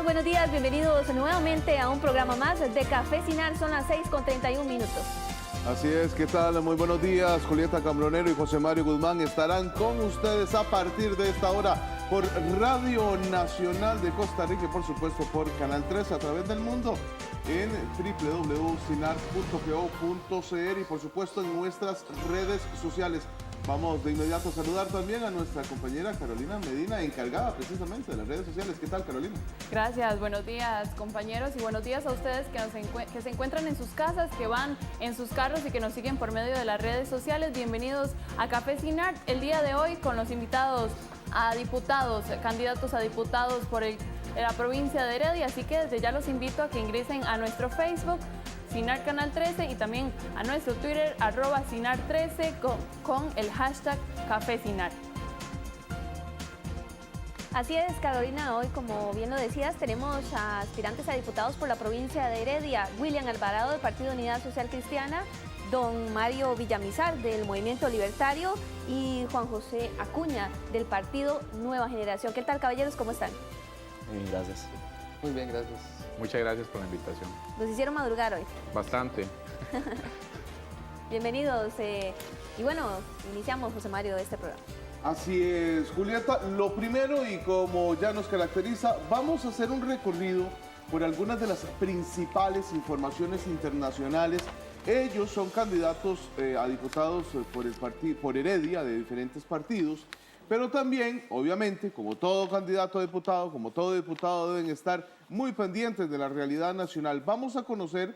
buenos días, bienvenidos nuevamente a un programa más de Café Cinar, son las 6:31. Así es, ¿qué tal? Muy buenos días, Julieta Cambronero y José Mario Guzmán estarán con ustedes a partir de esta hora por Radio Nacional de Costa Rica y por supuesto por Canal 13 a través del mundo en www.cinar.co.cr y por supuesto en nuestras redes sociales. Vamos de inmediato a saludar también a nuestra compañera Carolina Medina, encargada precisamente de las redes sociales. ¿Qué tal, Carolina? Gracias, buenos días compañeros y buenos días a ustedes que se encuentran en sus casas, que van en sus carros y que nos siguen por medio de las redes sociales. Bienvenidos a Café Cinar, el día de hoy con los invitados a diputados, candidatos a diputados por la provincia de Heredia, así que desde ya los invito a que ingresen a nuestro Facebook, Cinar Canal 13, y también a nuestro Twitter, @Cinar13, con el hashtag Café Cinar. Así es, Carolina, hoy, como bien lo decías, tenemos a aspirantes a diputados por la provincia de Heredia: William Alvarado del Partido Unidad Social Cristiana, don Mario Villamizar del Movimiento Libertario y Juan José Acuña del Partido Nueva Generación. ¿Qué tal, caballeros? ¿Cómo están? Bien, gracias. Muy bien, gracias. Muchas gracias por la invitación. Nos hicieron madrugar hoy. Bastante. Bienvenidos. Y bueno, iniciamos, José Mario, este programa. Así es, Julieta. Lo primero, y como ya nos caracteriza, vamos a hacer un recorrido por algunas de las principales informaciones internacionales. Ellos son candidatos a diputados por Heredia, de diferentes partidos, pero también, obviamente, como todo candidato a diputado, como todo diputado, deben estar muy pendientes de la realidad nacional. Vamos a conocer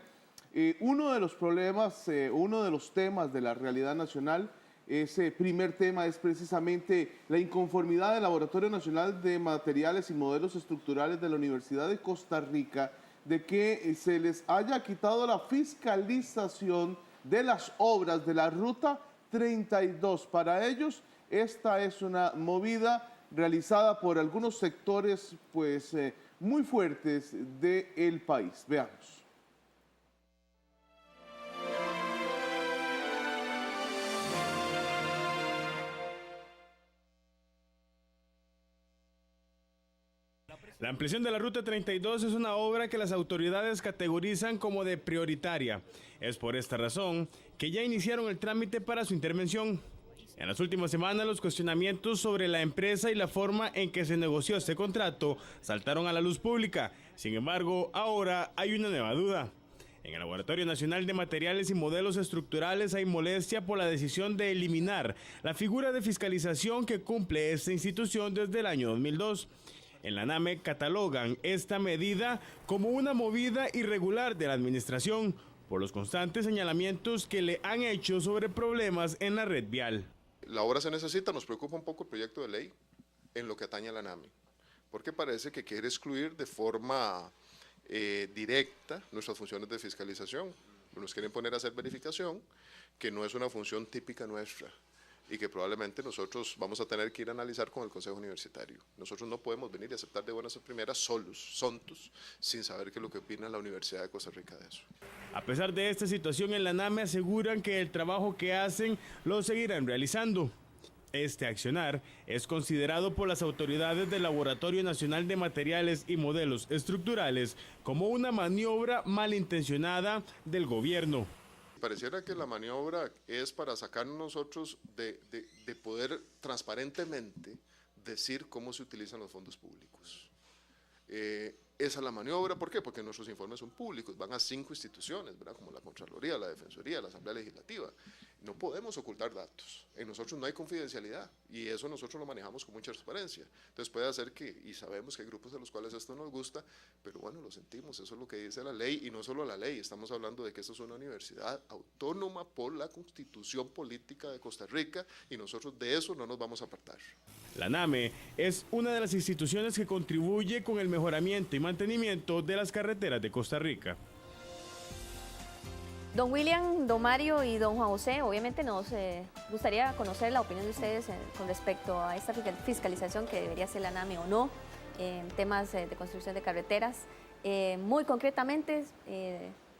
uno de los problemas, uno de los temas de la realidad nacional. Ese primer tema es precisamente la inconformidad del Laboratorio Nacional de Materiales y Modelos Estructurales de la Universidad de Costa Rica de que se les haya quitado la fiscalización de las obras de la Ruta 32. Para ellos, esta es una movida realizada por algunos sectores muy fuertes del país. Veamos. La ampliación de la Ruta 32 es una obra que las autoridades categorizan como de prioritaria. Es por esta razón que ya iniciaron el trámite para su intervención. En las últimas semanas, los cuestionamientos sobre la empresa y la forma en que se negoció este contrato saltaron a la luz pública. Sin embargo, ahora hay una nueva duda. En el Laboratorio Nacional de Materiales y Modelos Estructurales hay molestia por la decisión de eliminar la figura de fiscalización que cumple esta institución desde el año 2002. En la NAME catalogan esta medida como una movida irregular de la administración por los constantes señalamientos que le han hecho sobre problemas en la red vial. La obra se necesita, nos preocupa un poco el proyecto de ley en lo que atañe a la NAME, porque parece que quiere excluir de forma directa nuestras funciones de fiscalización. Nos quieren poner a hacer verificación, que no es una función típica nuestra, y que probablemente nosotros vamos a tener que ir a analizar con el Consejo Universitario. Nosotros no podemos venir y aceptar de buenas a primeras sontos, sin saber qué es lo que opina la Universidad de Costa Rica de eso. A pesar de esta situación, en la NAME aseguran que el trabajo que hacen lo seguirán realizando. Este accionar es considerado por las autoridades del Laboratorio Nacional de Materiales y Modelos Estructurales como una maniobra malintencionada del gobierno. Pareciera que la maniobra es para sacarnos nosotros de poder transparentemente decir cómo se utilizan los fondos públicos. Esa es la maniobra. ¿Por qué? Porque nuestros informes son públicos, van a 5 instituciones, ¿verdad? Como la Contraloría, la Defensoría, la Asamblea Legislativa. No podemos ocultar datos, en nosotros no hay confidencialidad y eso nosotros lo manejamos con mucha transparencia. Entonces puede hacer que, y sabemos que hay grupos a los cuales esto nos gusta, pero bueno, lo sentimos, eso es lo que dice la ley, y no solo la ley, estamos hablando de que esto es una universidad autónoma por la Constitución Política de Costa Rica y nosotros de eso no nos vamos a apartar. La NAME es una de las instituciones que contribuye con el mejoramiento y mantenimiento de las carreteras de Costa Rica. Don William, don Mario y don Juan José, obviamente nos gustaría conocer la opinión de ustedes con respecto a esta fiscalización que debería hacer la NAME o no, en temas de construcción de carreteras. Muy concretamente,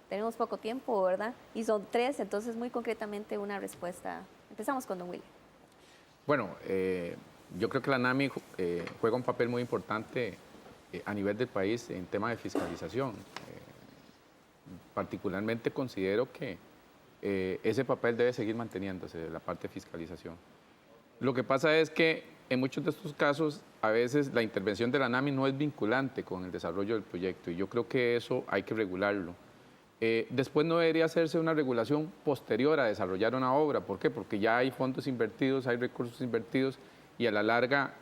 tenemos poco tiempo, ¿verdad? Y son 3, entonces muy concretamente una respuesta. Empezamos con don William. Bueno, yo creo que la NAMI juega un papel muy importante a nivel del país en tema de fiscalización. Particularmente considero que ese papel debe seguir manteniéndose, la parte de fiscalización. Lo que pasa es que en muchos de estos casos, a veces la intervención de la ANAMI no es vinculante con el desarrollo del proyecto y yo creo que eso hay que regularlo. Después no debería hacerse una regulación posterior a desarrollar una obra. ¿Por qué? Porque ya hay fondos invertidos, hay recursos invertidos y a la larga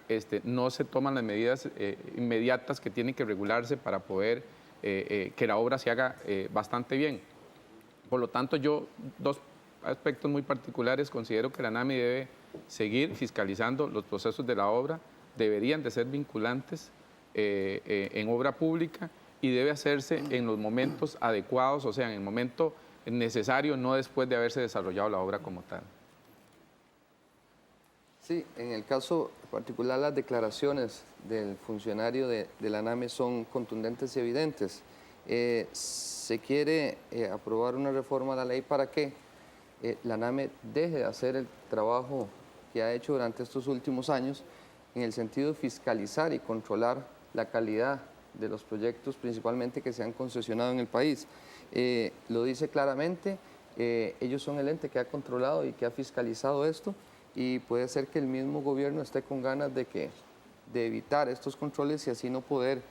no se toman las medidas inmediatas que tienen que regularse para poder que la obra se haga bastante bien. Por lo tanto, yo dos aspectos muy particulares considero que la ANAMI debe seguir fiscalizando los procesos de la obra, deberían de ser vinculantes en obra pública y debe hacerse en los momentos adecuados, o sea, en el momento necesario, no después de haberse desarrollado la obra como tal. Sí, en el caso particular las declaraciones del funcionario de la ANAMI son contundentes y evidentes. Se quiere aprobar una reforma a la ley para que la ANAMI deje de hacer el trabajo que ha hecho durante estos últimos años en el sentido de fiscalizar y controlar la calidad de los proyectos, principalmente que se han concesionado en el país. Lo dice claramente, ellos son el ente que ha controlado y que ha fiscalizado esto y puede ser que el mismo gobierno esté con ganas de evitar estos controles y así no poder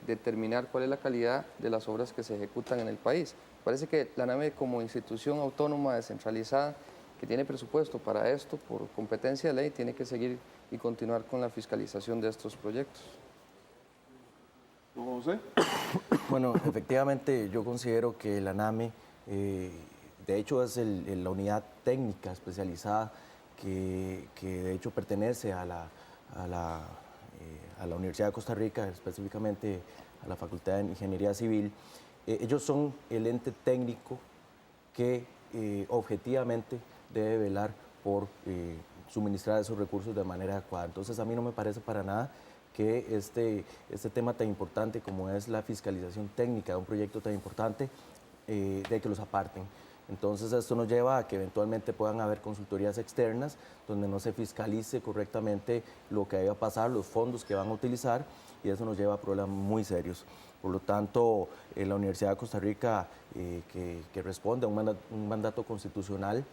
determinar cuál es la calidad de las obras que se ejecutan en el país. Parece que la ANAMI como institución autónoma descentralizada que tiene presupuesto para esto, por competencia de ley, tiene que seguir y continuar con la fiscalización de estos proyectos. José. Bueno, efectivamente yo considero que la ANAMI, de hecho es la unidad técnica especializada que de hecho pertenece a la Universidad de Costa Rica, específicamente a la Facultad de Ingeniería Civil. Ellos son el ente técnico que objetivamente debe velar por suministrar esos recursos de manera adecuada. Entonces a mí no me parece para nada que este tema tan importante como es la fiscalización técnica de un proyecto tan importante, de que los aparten. Entonces esto nos lleva a que eventualmente puedan haber consultorías externas donde no se fiscalice correctamente lo que va a pasar, los fondos que van a utilizar, y eso nos lleva a problemas muy serios. Por lo tanto, la Universidad de Costa Rica, que responde a un mandato constitucional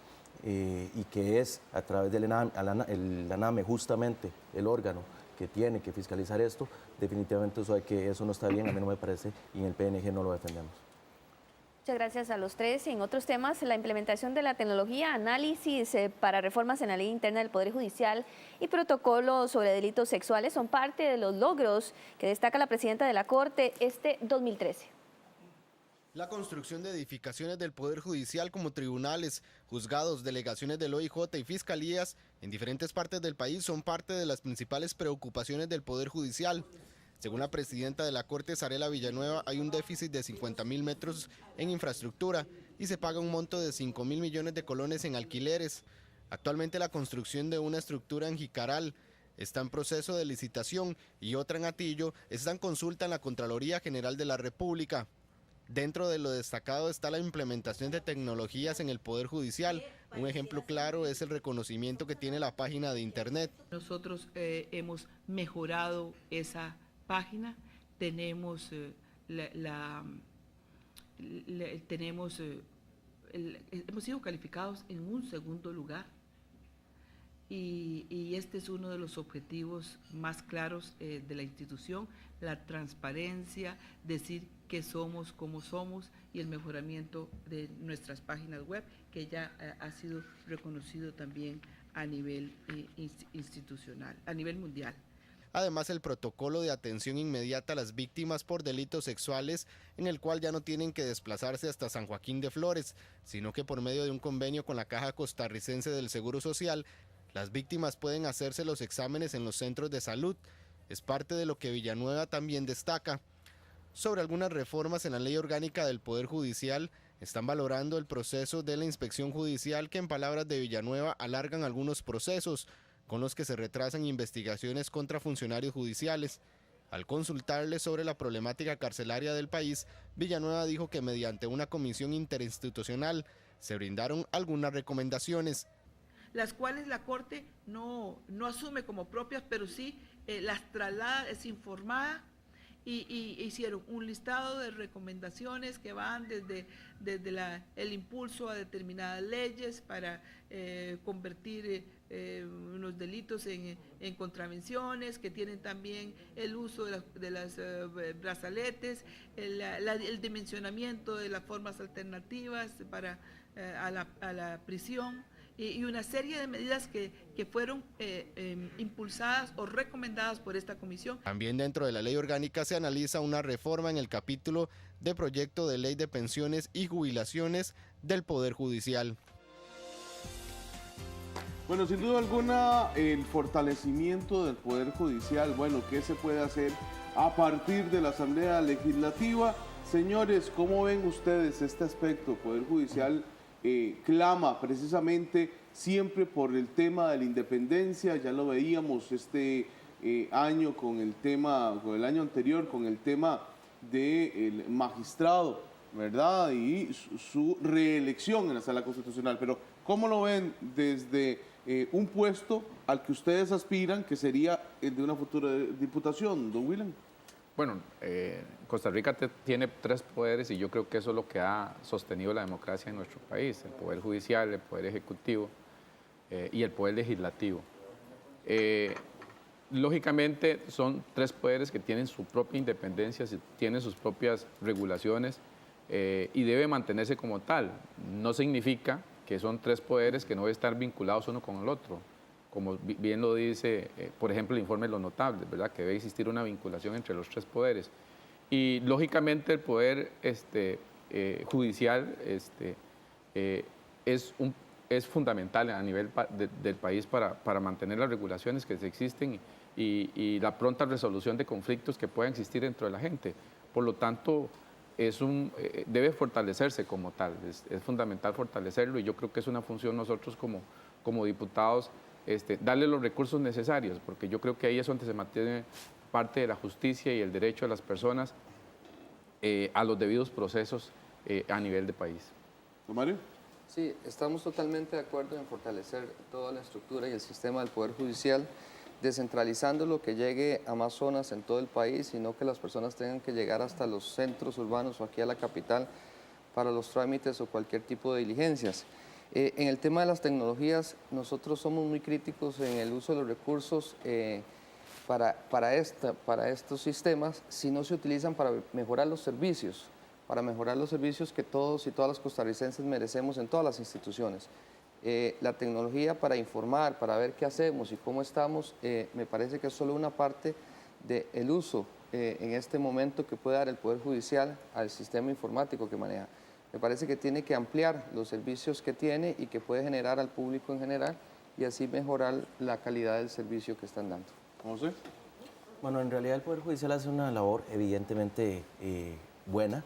y que es a través del ANAME justamente el órgano que tiene que fiscalizar esto, definitivamente eso no está bien, a mí no me parece, y en el PNG no lo defendemos. Muchas gracias a los tres. En otros temas, la implementación de la tecnología, análisis para reformas en la ley interna del Poder Judicial y protocolos sobre delitos sexuales son parte de los logros que destaca la presidenta de la Corte este 2013. La construcción de edificaciones del Poder Judicial como tribunales, juzgados, delegaciones del OIJ y fiscalías en diferentes partes del país son parte de las principales preocupaciones del Poder Judicial. Según la presidenta de la Corte, Sarela Villanueva, hay un déficit de 50.000 metros en infraestructura y se paga un monto de 5.000 millones de colones en alquileres. Actualmente la construcción de una estructura en Jicaral está en proceso de licitación y otra en Atillo está en consulta en la Contraloría General de la República. Dentro de lo destacado está la implementación de tecnologías en el Poder Judicial. Un ejemplo claro es el reconocimiento que tiene la página de Internet. Nosotros hemos mejorado esa página, hemos sido calificados en un segundo lugar y este es uno de los objetivos más claros de la institución, la transparencia, decir qué somos, cómo somos y el mejoramiento de nuestras páginas web, que ya ha sido reconocido también a nivel institucional, a nivel mundial. Además, el protocolo de atención inmediata a las víctimas por delitos sexuales, en el cual ya no tienen que desplazarse hasta San Joaquín de Flores, sino que por medio de un convenio con la Caja Costarricense del Seguro Social, las víctimas pueden hacerse los exámenes en los centros de salud. Es parte de lo que Villanueva también destaca. Sobre algunas reformas en la Ley Orgánica del Poder Judicial, están valorando el proceso de la inspección judicial que, en palabras de Villanueva, alargan algunos procesos, con los que se retrasan investigaciones contra funcionarios judiciales. Al consultarle sobre la problemática carcelaria del país, Villanueva dijo que mediante una comisión interinstitucional se brindaron algunas recomendaciones. Las cuales la Corte no asume como propias, pero sí las traslada, es informada y hicieron un listado de recomendaciones que van desde el impulso a determinadas leyes para convertir unos delitos en contravenciones, que tienen también el uso de las brazaletes, el dimensionamiento de las formas alternativas a la prisión, y una serie de medidas que fueron impulsadas o recomendadas por esta comisión. También dentro de la ley orgánica se analiza una reforma en el capítulo de proyecto de ley de pensiones y jubilaciones del Poder Judicial. Bueno, sin duda alguna, el fortalecimiento del Poder Judicial, bueno, ¿qué se puede hacer a partir de la Asamblea Legislativa? Señores, ¿cómo ven ustedes este aspecto? El Poder Judicial clama precisamente siempre por el tema de la independencia, ya lo veíamos este año con el año anterior con el tema del magistrado, ¿verdad? Y su reelección en la Sala Constitucional. Pero ¿cómo lo ven desde un puesto al que ustedes aspiran, que sería el de una futura diputación, don William? Bueno, Costa Rica tiene 3 poderes y yo creo que eso es lo que ha sostenido la democracia en nuestro país: el Poder Judicial, el Poder Ejecutivo y el Poder Legislativo. Lógicamente son 3 poderes que tienen su propia independencia, tienen sus propias regulaciones y debe mantenerse como tal. No significa que son 3 poderes que no deben estar vinculados uno con el otro, como bien lo dice, por ejemplo, el informe de los notables, ¿verdad? Que debe existir una vinculación entre los 3 poderes. Y lógicamente el poder judicial es fundamental a nivel del país para mantener las regulaciones que existen y la pronta resolución de conflictos que puedan existir dentro de la gente. Por lo tanto, debe fortalecerse como tal, es fundamental fortalecerlo, y yo creo que es una función nosotros como diputados, darle los recursos necesarios, porque yo creo que ahí es donde se mantiene parte de la justicia y el derecho de las personas a los debidos procesos a nivel de país. ¿Don Mario? Sí, estamos totalmente de acuerdo en fortalecer toda la estructura y el sistema del Poder Judicial, descentralizando lo que llegue a más zonas en todo el país, y no que las personas tengan que llegar hasta los centros urbanos o aquí a la capital para los trámites o cualquier tipo de diligencias. En el tema de las tecnologías, nosotros somos muy críticos en el uso de los recursos para estos sistemas si no se utilizan para mejorar los servicios que todos y todas las costarricenses merecemos en todas las instituciones. La tecnología para informar, para ver qué hacemos y cómo estamos, me parece que es solo una parte del uso en este momento que puede dar el Poder Judicial al sistema informático que maneja. Me parece que tiene que ampliar los servicios que tiene y que puede generar al público en general, y así mejorar la calidad del servicio que están dando. ¿José? Bueno, en realidad el Poder Judicial hace una labor evidentemente buena.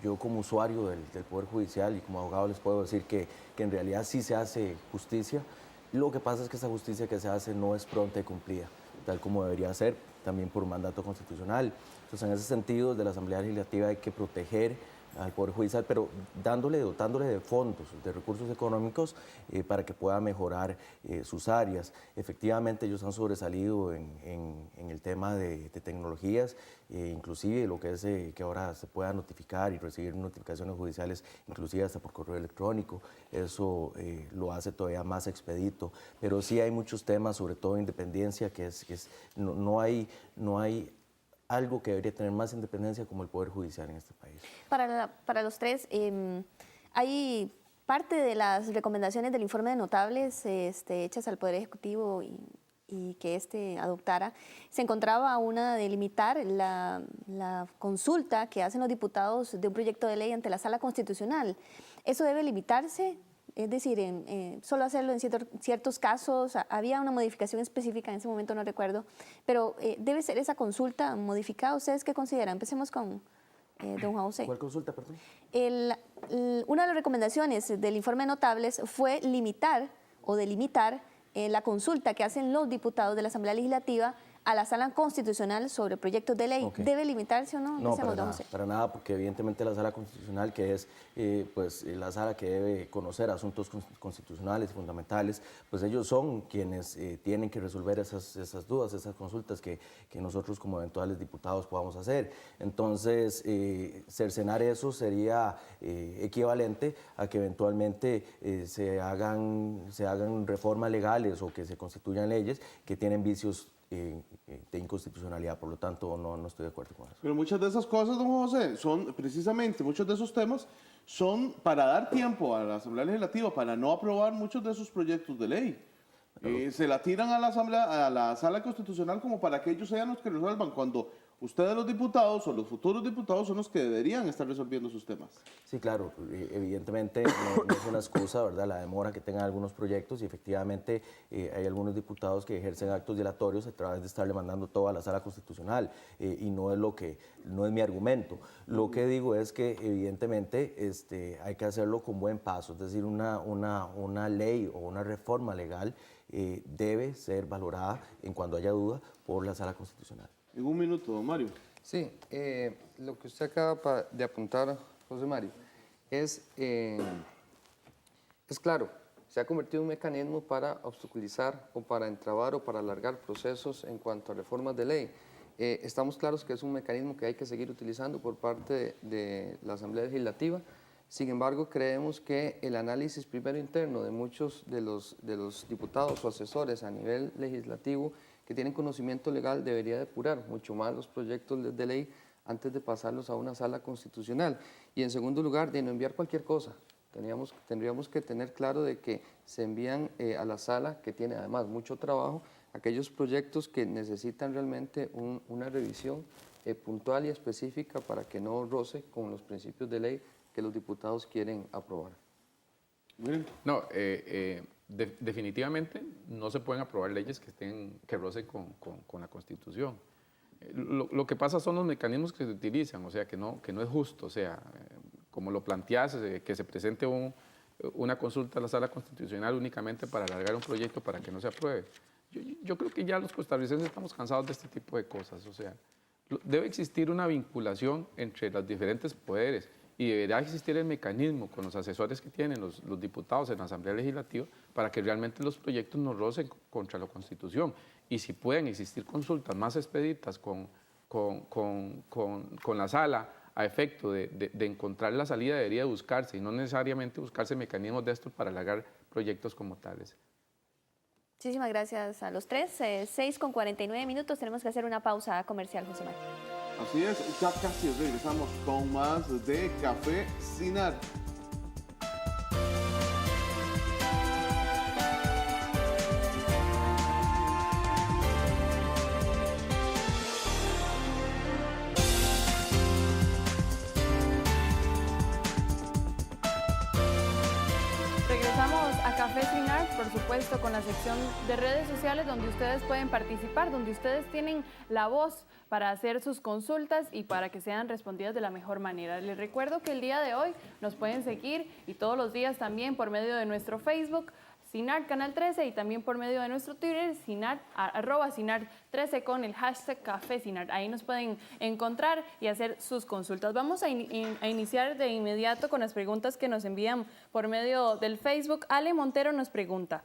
Yo como usuario del Poder Judicial y como abogado les puedo decir que en realidad sí se hace justicia. Lo que pasa es que esa justicia que se hace no es pronta y cumplida, tal como debería ser, también por un mandato constitucional. Entonces, en ese sentido, desde la Asamblea Legislativa hay que proteger al Poder Judicial, pero dotándole de fondos, de recursos económicos para que pueda mejorar sus áreas. Efectivamente, ellos han sobresalido en el tema de tecnologías, inclusive lo que es que ahora se pueda notificar y recibir notificaciones judiciales, inclusive hasta por correo electrónico. Eso lo hace todavía más expedito, pero sí hay muchos temas, sobre todo independencia, no hay algo que debería tener más independencia como el Poder Judicial en este país. Para los 3, hay parte de las recomendaciones del informe de notables hechas al Poder Ejecutivo y que adoptara, se encontraba una de limitar la consulta que hacen los diputados de un proyecto de ley ante la Sala Constitucional. ¿Eso debe limitarse? Es decir, solo hacerlo en ciertos casos. Había una modificación específica, en ese momento no recuerdo, pero ¿debe ser esa consulta modificada? ¿Ustedes qué consideran? Empecemos con don Juan José. ¿Cuál consulta, perdón? Una de las recomendaciones del informe de notables fue limitar o delimitar la consulta que hacen los diputados de la Asamblea Legislativa a la Sala Constitucional sobre proyectos de ley. Ok. ¿Debe limitarse o no? No, Empecemos, para don nada, José. para nada, porque evidentemente la Sala Constitucional, que es pues, la sala que debe conocer asuntos constitucionales y fundamentales, pues ellos son quienes tienen que resolver esas dudas, esas consultas que nosotros como eventuales diputados podamos hacer. Entonces, cercenar eso sería equivalente a que eventualmente se hagan reformas legales o que se constituyan leyes que tienen vicios de inconstitucionalidad, por lo tanto no estoy de acuerdo con eso. Pero muchas de esas cosas, don José, son precisamente, muchos de esos temas son para dar tiempo a la Asamblea Legislativa para no aprobar muchos de esos proyectos de ley. Se la tiran a la Asamblea, a la Sala Constitucional como para que ellos sean los que resuelvan, cuando ustedes los diputados o los futuros diputados son los que deberían estar resolviendo sus temas. Sí, claro, evidentemente no es una excusa, ¿verdad?, la demora que tengan algunos proyectos y efectivamente hay algunos diputados que ejercen actos dilatorios a través de estarle mandando todo a la Sala Constitucional y no es mi argumento. Lo que digo es que evidentemente hay que hacerlo con buen paso, es decir, una ley o una reforma legal debe ser valorada en cuando haya duda por la Sala Constitucional. En un minuto, don Mario. Sí, lo que usted acaba de apuntar, José Mario, es claro, se ha convertido en un mecanismo para obstaculizar o para entrabar o para alargar procesos en cuanto a reformas de ley. Estamos claros que es un mecanismo que hay que seguir utilizando por parte de la Asamblea Legislativa. Sin embargo, creemos que el análisis primero interno de muchos de los diputados o asesores a nivel legislativo que tienen conocimiento legal debería depurar mucho más los proyectos de ley antes de pasarlos a una sala constitucional. Y en segundo lugar, de no enviar cualquier cosa. Tendríamos que tener claro de que se envían a la sala, que tiene además mucho trabajo, aquellos proyectos que necesitan realmente una revisión puntual y específica para que no roce con los principios de ley que los diputados quieren aprobar. No, definitivamente no se pueden aprobar leyes que rocen con la Constitución. Lo que pasa son los mecanismos que se utilizan, o sea, que no es justo, o sea, como lo planteas, que se presente una consulta a la Sala Constitucional únicamente para alargar un proyecto para que no se apruebe. Yo creo que ya los costarricenses estamos cansados de este tipo de cosas, o sea, debe existir una vinculación entre los diferentes poderes y deberá existir el mecanismo con los asesores que tienen los diputados en la Asamblea Legislativa para que realmente los proyectos no rocen contra la Constitución. Y si pueden existir consultas más expeditas con la sala a efecto de encontrar la salida, debería buscarse y no necesariamente buscarse mecanismos de estos para alargar proyectos como tales. Muchísimas gracias a los tres. 6:49, tenemos que hacer una pausa comercial, José Mario. Así es, ya casi regresamos con más de Café Sinar. Regresamos a Café Sinar, por supuesto, con la sección de redes sociales donde ustedes pueden participar, donde ustedes tienen la voz para hacer sus consultas y para que sean respondidas de la mejor manera. Les recuerdo que el día de hoy nos pueden seguir y todos los días también por medio de nuestro Facebook, Sinar Canal 13, y también por medio de nuestro Twitter, Sinar, @Sinar13 con el hashtag Café Sinar. Ahí nos pueden encontrar y hacer sus consultas. Vamos a iniciar de inmediato con las preguntas que nos envían por medio del Facebook. Ale Montero nos pregunta: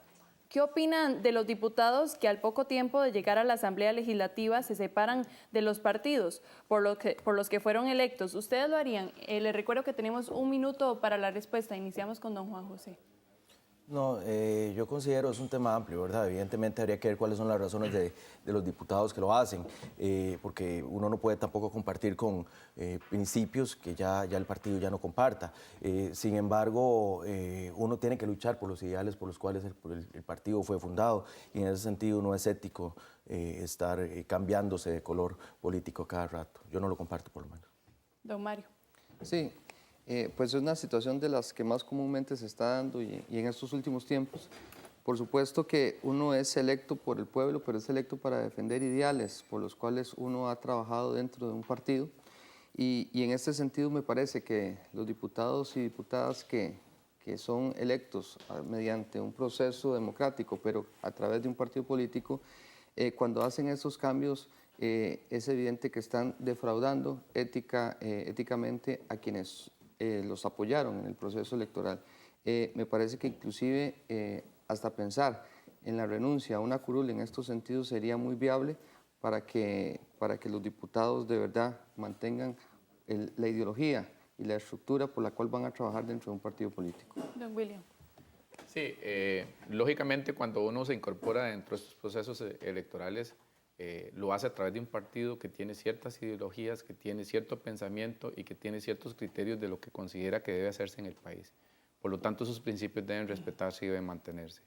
¿qué opinan de los diputados que al poco tiempo de llegar a la Asamblea Legislativa se separan de los partidos por los que fueron electos? ¿Ustedes lo harían? Les recuerdo que tenemos un minuto para la respuesta. Iniciamos con don Juan José. No, yo considero es un tema amplio, ¿verdad? Evidentemente habría que ver cuáles son las razones de los diputados que lo hacen, porque uno no puede tampoco compartir con principios que ya el partido ya no comparta. Sin embargo, uno tiene que luchar por los ideales por los cuales el partido fue fundado, y en ese sentido no es ético estar cambiándose de color político cada rato. Yo no lo comparto, por lo menos. Don Mario. Sí. Pues es una situación de las que más comúnmente se está dando y en estos últimos tiempos. Por supuesto que uno es electo por el pueblo, pero es electo para defender ideales por los cuales uno ha trabajado dentro de un partido. Y en este sentido me parece que los diputados y diputadas que son electos mediante un proceso democrático, pero a través de un partido político, Cuando hacen esos cambios, es evidente que están defraudando éticamente a quienes los apoyaron en el proceso electoral. Me parece que inclusive hasta pensar en la renuncia a una curul en estos sentidos sería muy viable para que los diputados de verdad mantengan la ideología y la estructura por la cual van a trabajar dentro de un partido político. Don William. Sí, lógicamente cuando uno se incorpora dentro de estos procesos electorales, lo hace a través de un partido que tiene ciertas ideologías, que tiene cierto pensamiento y que tiene ciertos criterios de lo que considera que debe hacerse en el país. Por lo tanto, esos principios deben respetarse y deben mantenerse.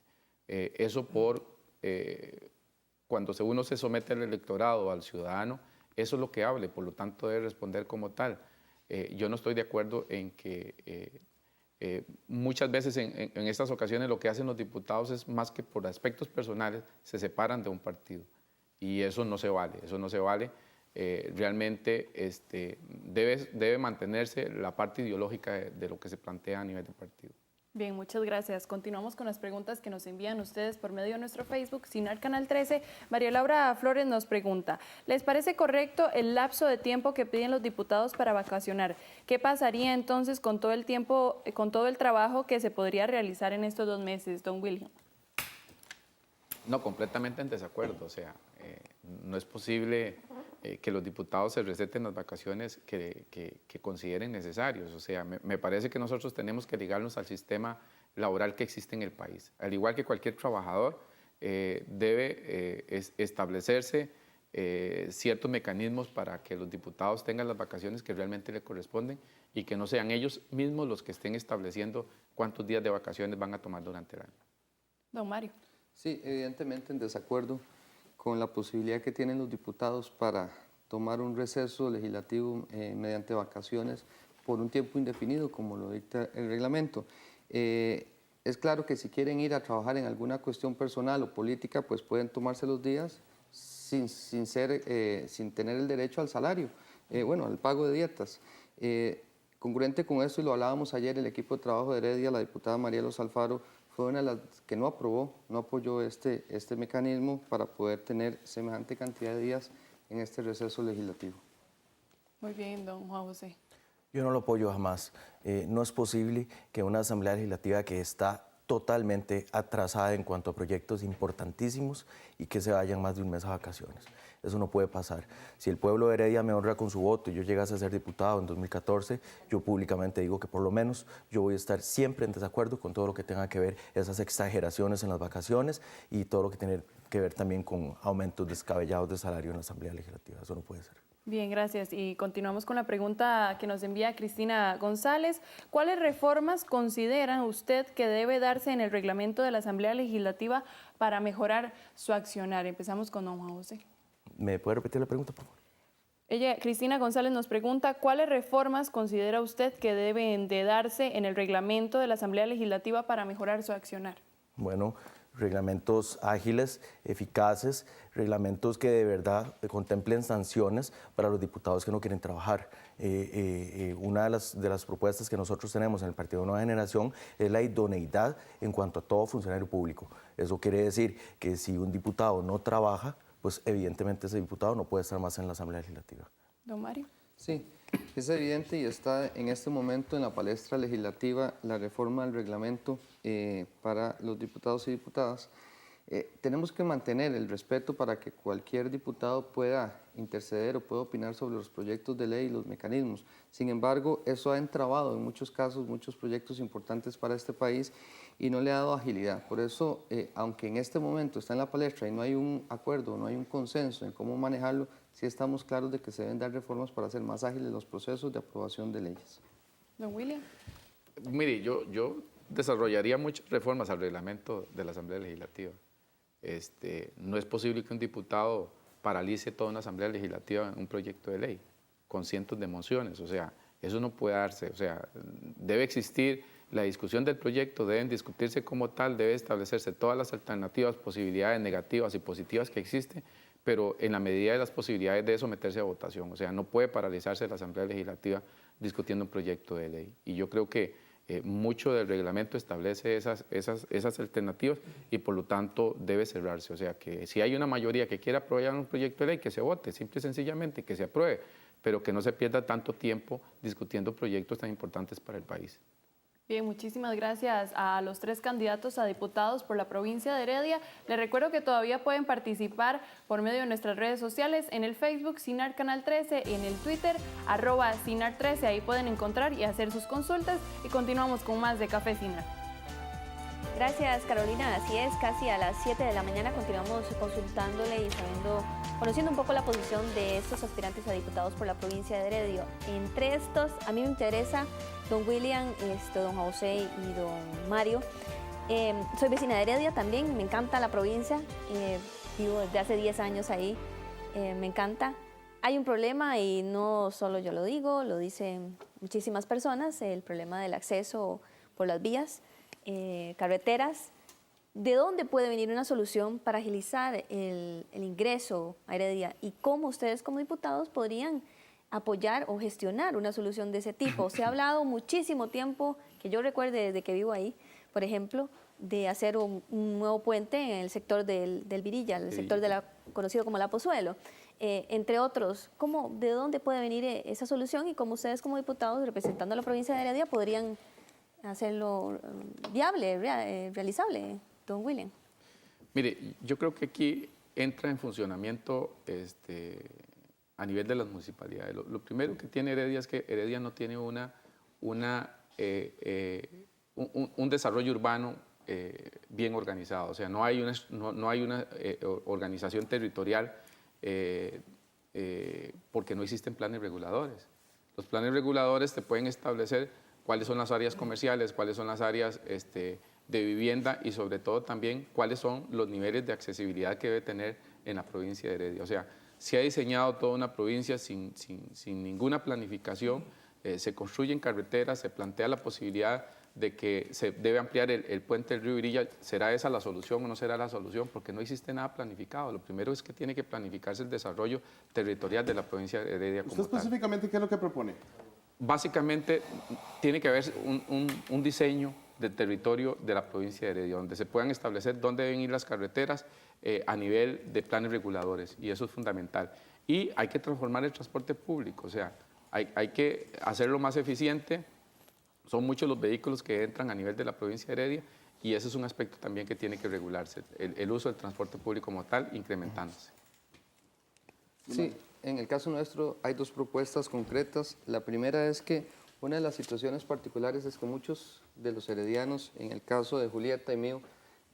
Cuando uno se somete al electorado, al ciudadano, eso es lo que hable, por lo tanto debe responder como tal. Yo no estoy de acuerdo en que muchas veces en estas ocasiones lo que hacen los diputados es más que por aspectos personales, se separan de un partido. Y eso no se vale, eso no se vale. Realmente debe mantenerse la parte ideológica de lo que se plantea a nivel de partido. Bien, muchas gracias. Continuamos con las preguntas que nos envían ustedes por medio de nuestro Facebook, CINART Canal 13. María Laura Flores nos pregunta, ¿les parece correcto el lapso de tiempo que piden los diputados para vacacionar? ¿Qué pasaría entonces con todo el tiempo, con todo el trabajo que se podría realizar en estos 2 meses, don William? No, completamente en desacuerdo. O sea, no es posible que los diputados se receten las vacaciones que consideren necesarios. O sea, me parece que nosotros tenemos que ligarnos al sistema laboral que existe en el país. Al igual que cualquier trabajador, debe establecerse ciertos mecanismos para que los diputados tengan las vacaciones que realmente le corresponden y que no sean ellos mismos los que estén estableciendo cuántos días de vacaciones van a tomar durante el año. Don Mario. Sí, evidentemente en desacuerdo con la posibilidad que tienen los diputados para tomar un receso legislativo mediante vacaciones por un tiempo indefinido, como lo dicta el reglamento. Es claro que si quieren ir a trabajar en alguna cuestión personal o política, pues pueden tomarse los días sin tener el derecho al salario, al pago de dietas. Congruente con esto, y lo hablábamos ayer, el equipo de trabajo de Heredia, la diputada María Los Alfaro, fue una de las que no apoyó este mecanismo para poder tener semejante cantidad de días en este receso legislativo. Muy bien, don Juan José. Yo no lo apoyo jamás. No es posible que una Asamblea Legislativa que está totalmente atrasada en cuanto a proyectos importantísimos y que se vayan más de un mes a vacaciones. Eso no puede pasar. Si el pueblo de Heredia me honra con su voto y yo llegase a ser diputado en 2014, yo públicamente digo que por lo menos yo voy a estar siempre en desacuerdo con todo lo que tenga que ver esas exageraciones en las vacaciones y todo lo que tiene que ver también con aumentos descabellados de salario en la Asamblea Legislativa. Eso no puede ser. Bien, gracias. Y continuamos con la pregunta que nos envía Cristina González. ¿Cuáles reformas considera usted que debe darse en el reglamento de la Asamblea Legislativa para mejorar su accionar? Empezamos con don Juan José. ¿Me puede repetir la pregunta, por favor? Cristina González nos pregunta, ¿cuáles reformas considera usted que deben de darse en el reglamento de la Asamblea Legislativa para mejorar su accionar? Bueno, reglamentos ágiles, eficaces, reglamentos que de verdad contemplen sanciones para los diputados que no quieren trabajar. Una de las propuestas que nosotros tenemos en el Partido Nueva Generación es la idoneidad en cuanto a todo funcionario público. Eso quiere decir que si un diputado no trabaja, pues evidentemente ese diputado no puede estar más en la Asamblea Legislativa. Don Mario. Sí, es evidente y está en este momento en la palestra legislativa la reforma del reglamento para los diputados y diputadas. Tenemos que mantener el respeto para que cualquier diputado pueda interceder o pueda opinar sobre los proyectos de ley y los mecanismos. Sin embargo, eso ha entrabado en muchos casos muchos proyectos importantes para este país y no le ha dado agilidad. Por eso, aunque en este momento está en la palestra y no hay un acuerdo, no hay un consenso en cómo manejarlo, sí estamos claros de que se deben dar reformas para hacer más ágiles los procesos de aprobación de leyes. Don William. Mire, yo desarrollaría muchas reformas al reglamento de la Asamblea Legislativa. No es posible que un diputado paralice toda una Asamblea Legislativa en un proyecto de ley con cientos de mociones. O sea, eso no puede darse. O sea, debe existir la discusión del proyecto, deben discutirse como tal, debe establecerse todas las alternativas, posibilidades negativas y positivas que existen, pero en la medida de las posibilidades de someterse a votación. O sea, no puede paralizarse la Asamblea Legislativa discutiendo un proyecto de ley. Y yo creo que mucho del reglamento establece esas alternativas y por lo tanto debe cerrarse. O sea que si hay una mayoría que quiera aprobar un proyecto de ley, que se vote, simple y sencillamente, que se apruebe, pero que no se pierda tanto tiempo discutiendo proyectos tan importantes para el país. Bien, muchísimas gracias a los 3 candidatos a diputados por la provincia de Heredia. Les recuerdo que todavía pueden participar por medio de nuestras redes sociales, en el Facebook Sinar Canal 13, en el Twitter @Sinar13, ahí pueden encontrar y hacer sus consultas y continuamos con más de Café Sinar. Gracias, Carolina. Así es, casi a las 7 de la mañana continuamos consultándole y conociendo un poco la posición de estos aspirantes a diputados por la provincia de Heredia. Entre estos, a mí me interesa don William, don José y don Mario. Soy vecina de Heredia también, me encanta la provincia, vivo desde hace 10 años ahí, me encanta. Hay un problema y no solo yo lo digo, lo dicen muchísimas personas, el problema del acceso por las vías. Carreteras, ¿de dónde puede venir una solución para agilizar el ingreso a Heredia? ¿Y cómo ustedes como diputados podrían apoyar o gestionar una solución de ese tipo? Se ha hablado muchísimo tiempo, que yo recuerde desde que vivo ahí, por ejemplo, de hacer un nuevo puente en el sector del Virilla, el sector conocido como La Pozuelo, entre otros. ¿De dónde puede venir esa solución y cómo ustedes como diputados representando a la provincia de Heredia podrían hacerlo viable, realizable, don William? Mire, yo creo que aquí entra en funcionamiento a nivel de las municipalidades. Lo primero que tiene Heredia es que Heredia no tiene un desarrollo urbano bien organizado. O sea, no hay una organización territorial porque no existen planes reguladores. Los planes reguladores te pueden establecer cuáles son las áreas comerciales, cuáles son las áreas de vivienda y sobre todo también cuáles son los niveles de accesibilidad que debe tener en la provincia de Heredia. O sea, se ha diseñado toda una provincia sin ninguna planificación, se construyen carreteras, se plantea la posibilidad de que se debe ampliar el puente del río Virilla. ¿Será esa la solución o no será la solución? Porque no existe nada planificado. Lo primero es que tiene que planificarse el desarrollo territorial de la provincia de Heredia como tal. ¿Usted específicamente qué es lo que propone? Básicamente tiene que haber un diseño del territorio de la provincia de Heredia, donde se puedan establecer dónde deben ir las carreteras a nivel de planes reguladores, y eso es fundamental. Y hay que transformar el transporte público, o sea, hay que hacerlo más eficiente. Son muchos los vehículos que entran a nivel de la provincia de Heredia y ese es un aspecto también que tiene que regularse, el uso del transporte público como tal, incrementándose. Sí. En el caso nuestro hay 2 propuestas concretas. La primera es que una de las situaciones particulares es que muchos de los heredianos, en el caso de Julieta y mío,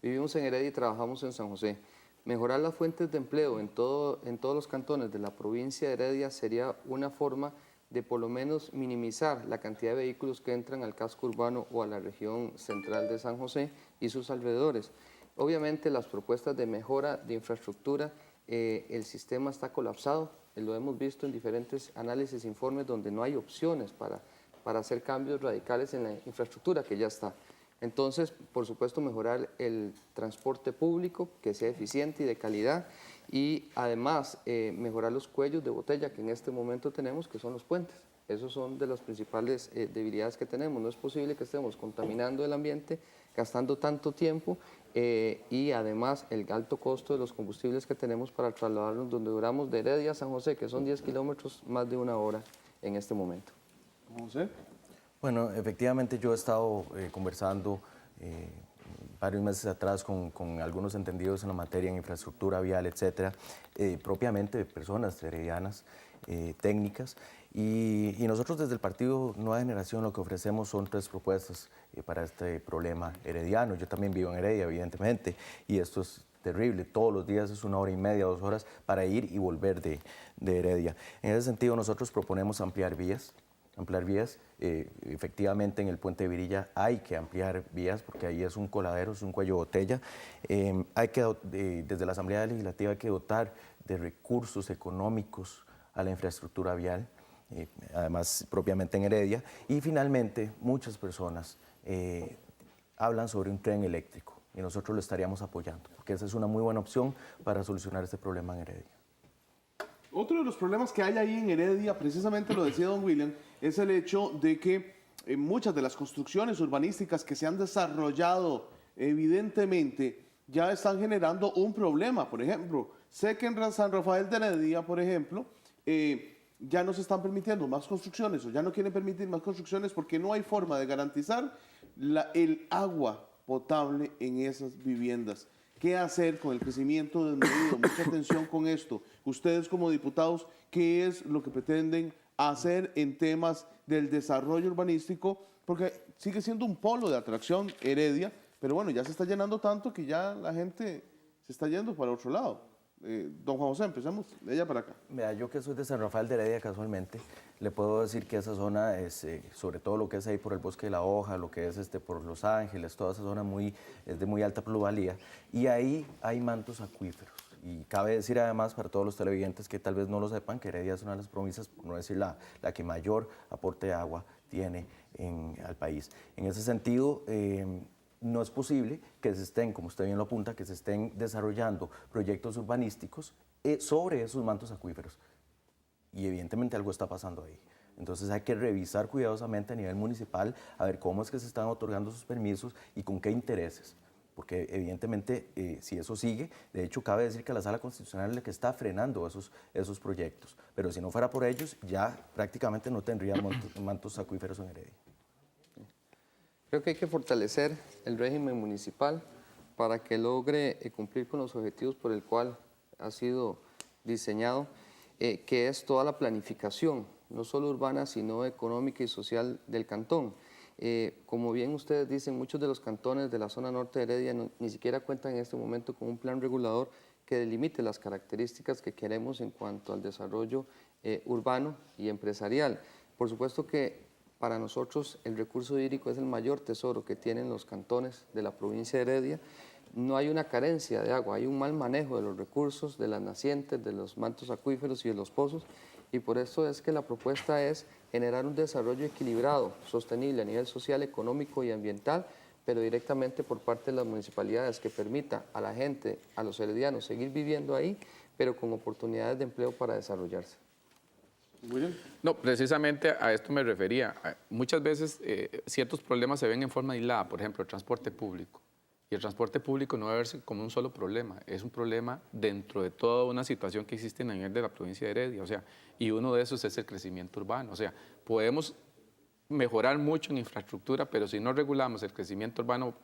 vivimos en Heredia y trabajamos en San José. Mejorar las fuentes de empleo en todos los cantones de la provincia de Heredia sería una forma de por lo menos minimizar la cantidad de vehículos que entran al casco urbano o a la región central de San José y sus alrededores. Obviamente las propuestas de mejora de infraestructura, el sistema está colapsado. Lo hemos visto en diferentes análisis e informes donde no hay opciones para hacer cambios radicales en la infraestructura que ya está. Entonces, por supuesto, mejorar el transporte público, que sea eficiente y de calidad, y además mejorar los cuellos de botella que en este momento tenemos, que son los puentes. Esos son de las principales debilidades que tenemos. No es posible que estemos contaminando el ambiente, gastando tanto tiempo y además el alto costo de los combustibles que tenemos para trasladarnos donde duramos de Heredia a San José, que son 10 kilómetros, más de 1 hora en este momento. José. Bueno, efectivamente yo he estado conversando varios meses atrás con algunos entendidos en la materia en infraestructura vial, etcétera, propiamente personas heredianas, técnicas, y nosotros desde el Partido Nueva Generación lo que ofrecemos son 3 propuestas para este problema herediano. Yo también vivo en Heredia, evidentemente, y esto es terrible. Todos los días es 1 hora y media, 2 horas para ir y volver de Heredia. En ese sentido, nosotros proponemos ampliar vías. Efectivamente en el puente de Virilla hay que ampliar vías porque ahí es un coladero, es un cuello de botella. Desde la Asamblea Legislativa hay que dotar de recursos económicos a la infraestructura vial, además propiamente en Heredia. Y finalmente muchas personas hablan sobre un tren eléctrico y nosotros lo estaríamos apoyando porque esa es una muy buena opción para solucionar este problema en Heredia. Otro de los problemas que hay ahí en Heredia, precisamente lo decía don William, es el hecho de que muchas de las construcciones urbanísticas que se han desarrollado evidentemente ya están generando un problema. Por ejemplo, sé que en San Rafael de Heredia, por ejemplo, ya no se están permitiendo más construcciones o ya no quieren permitir más construcciones porque no hay forma de garantizar el agua potable en esas viviendas. ¿Qué hacer con el crecimiento desmedido? Mucha atención con esto. Ustedes como diputados, ¿qué es lo que pretenden hacer en temas del desarrollo urbanístico? Porque sigue siendo un polo de atracción Heredia, pero bueno, ya se está llenando tanto que ya la gente se está yendo para otro lado. Don Juan José, empecemos de allá para acá. Mira, yo que soy de San Rafael de Heredia casualmente, le puedo decir que esa zona es, sobre todo lo que es ahí por el Bosque de la Hoja, lo que es por Los Ángeles, toda esa zona es de muy alta plusvalía, y ahí hay mantos acuíferos. Y cabe decir además para todos los televidentes que tal vez no lo sepan, que Heredia es una de las provincias, por no decir la que mayor aporte de agua tiene al país. En ese sentido, no es posible que se estén, como usted bien lo apunta, que se estén desarrollando proyectos urbanísticos sobre esos mantos acuíferos. Y evidentemente algo está pasando ahí. Entonces hay que revisar cuidadosamente a nivel municipal a ver cómo es que se están otorgando esos permisos y con qué intereses. Porque evidentemente si eso sigue, de hecho cabe decir que la Sala Constitucional es la que está frenando esos proyectos. Pero si no fuera por ellos, ya prácticamente no tendría mantos acuíferos en Heredia. Creo que hay que fortalecer el régimen municipal para que logre cumplir con los objetivos por el cual ha sido diseñado, que es toda la planificación, no solo urbana, sino económica y social del cantón. Como bien ustedes dicen, muchos de los cantones de la zona norte de Heredia ni siquiera cuentan en este momento con un plan regulador que delimite las características que queremos en cuanto al desarrollo urbano y empresarial. Por supuesto que para nosotros el recurso hídrico es el mayor tesoro que tienen los cantones de la provincia de Heredia. No hay una carencia de agua, hay un mal manejo de los recursos, de las nacientes, de los mantos acuíferos y de los pozos, y por eso es que la propuesta es generar un desarrollo equilibrado, sostenible a nivel social, económico y ambiental, pero directamente por parte de las municipalidades, que permita a la gente, a los heredianos, seguir viviendo ahí, pero con oportunidades de empleo para desarrollarse. No, precisamente a esto me refería. Muchas veces ciertos problemas se ven en forma aislada, por ejemplo, el transporte público. Y el transporte público no debe verse como un solo problema, es un problema dentro de toda una situación que existe en el nivel de la provincia de Heredia, o sea, y uno de esos es el crecimiento urbano. O sea, podemos mejorar mucho en infraestructura, pero si no regulamos el crecimiento urbano,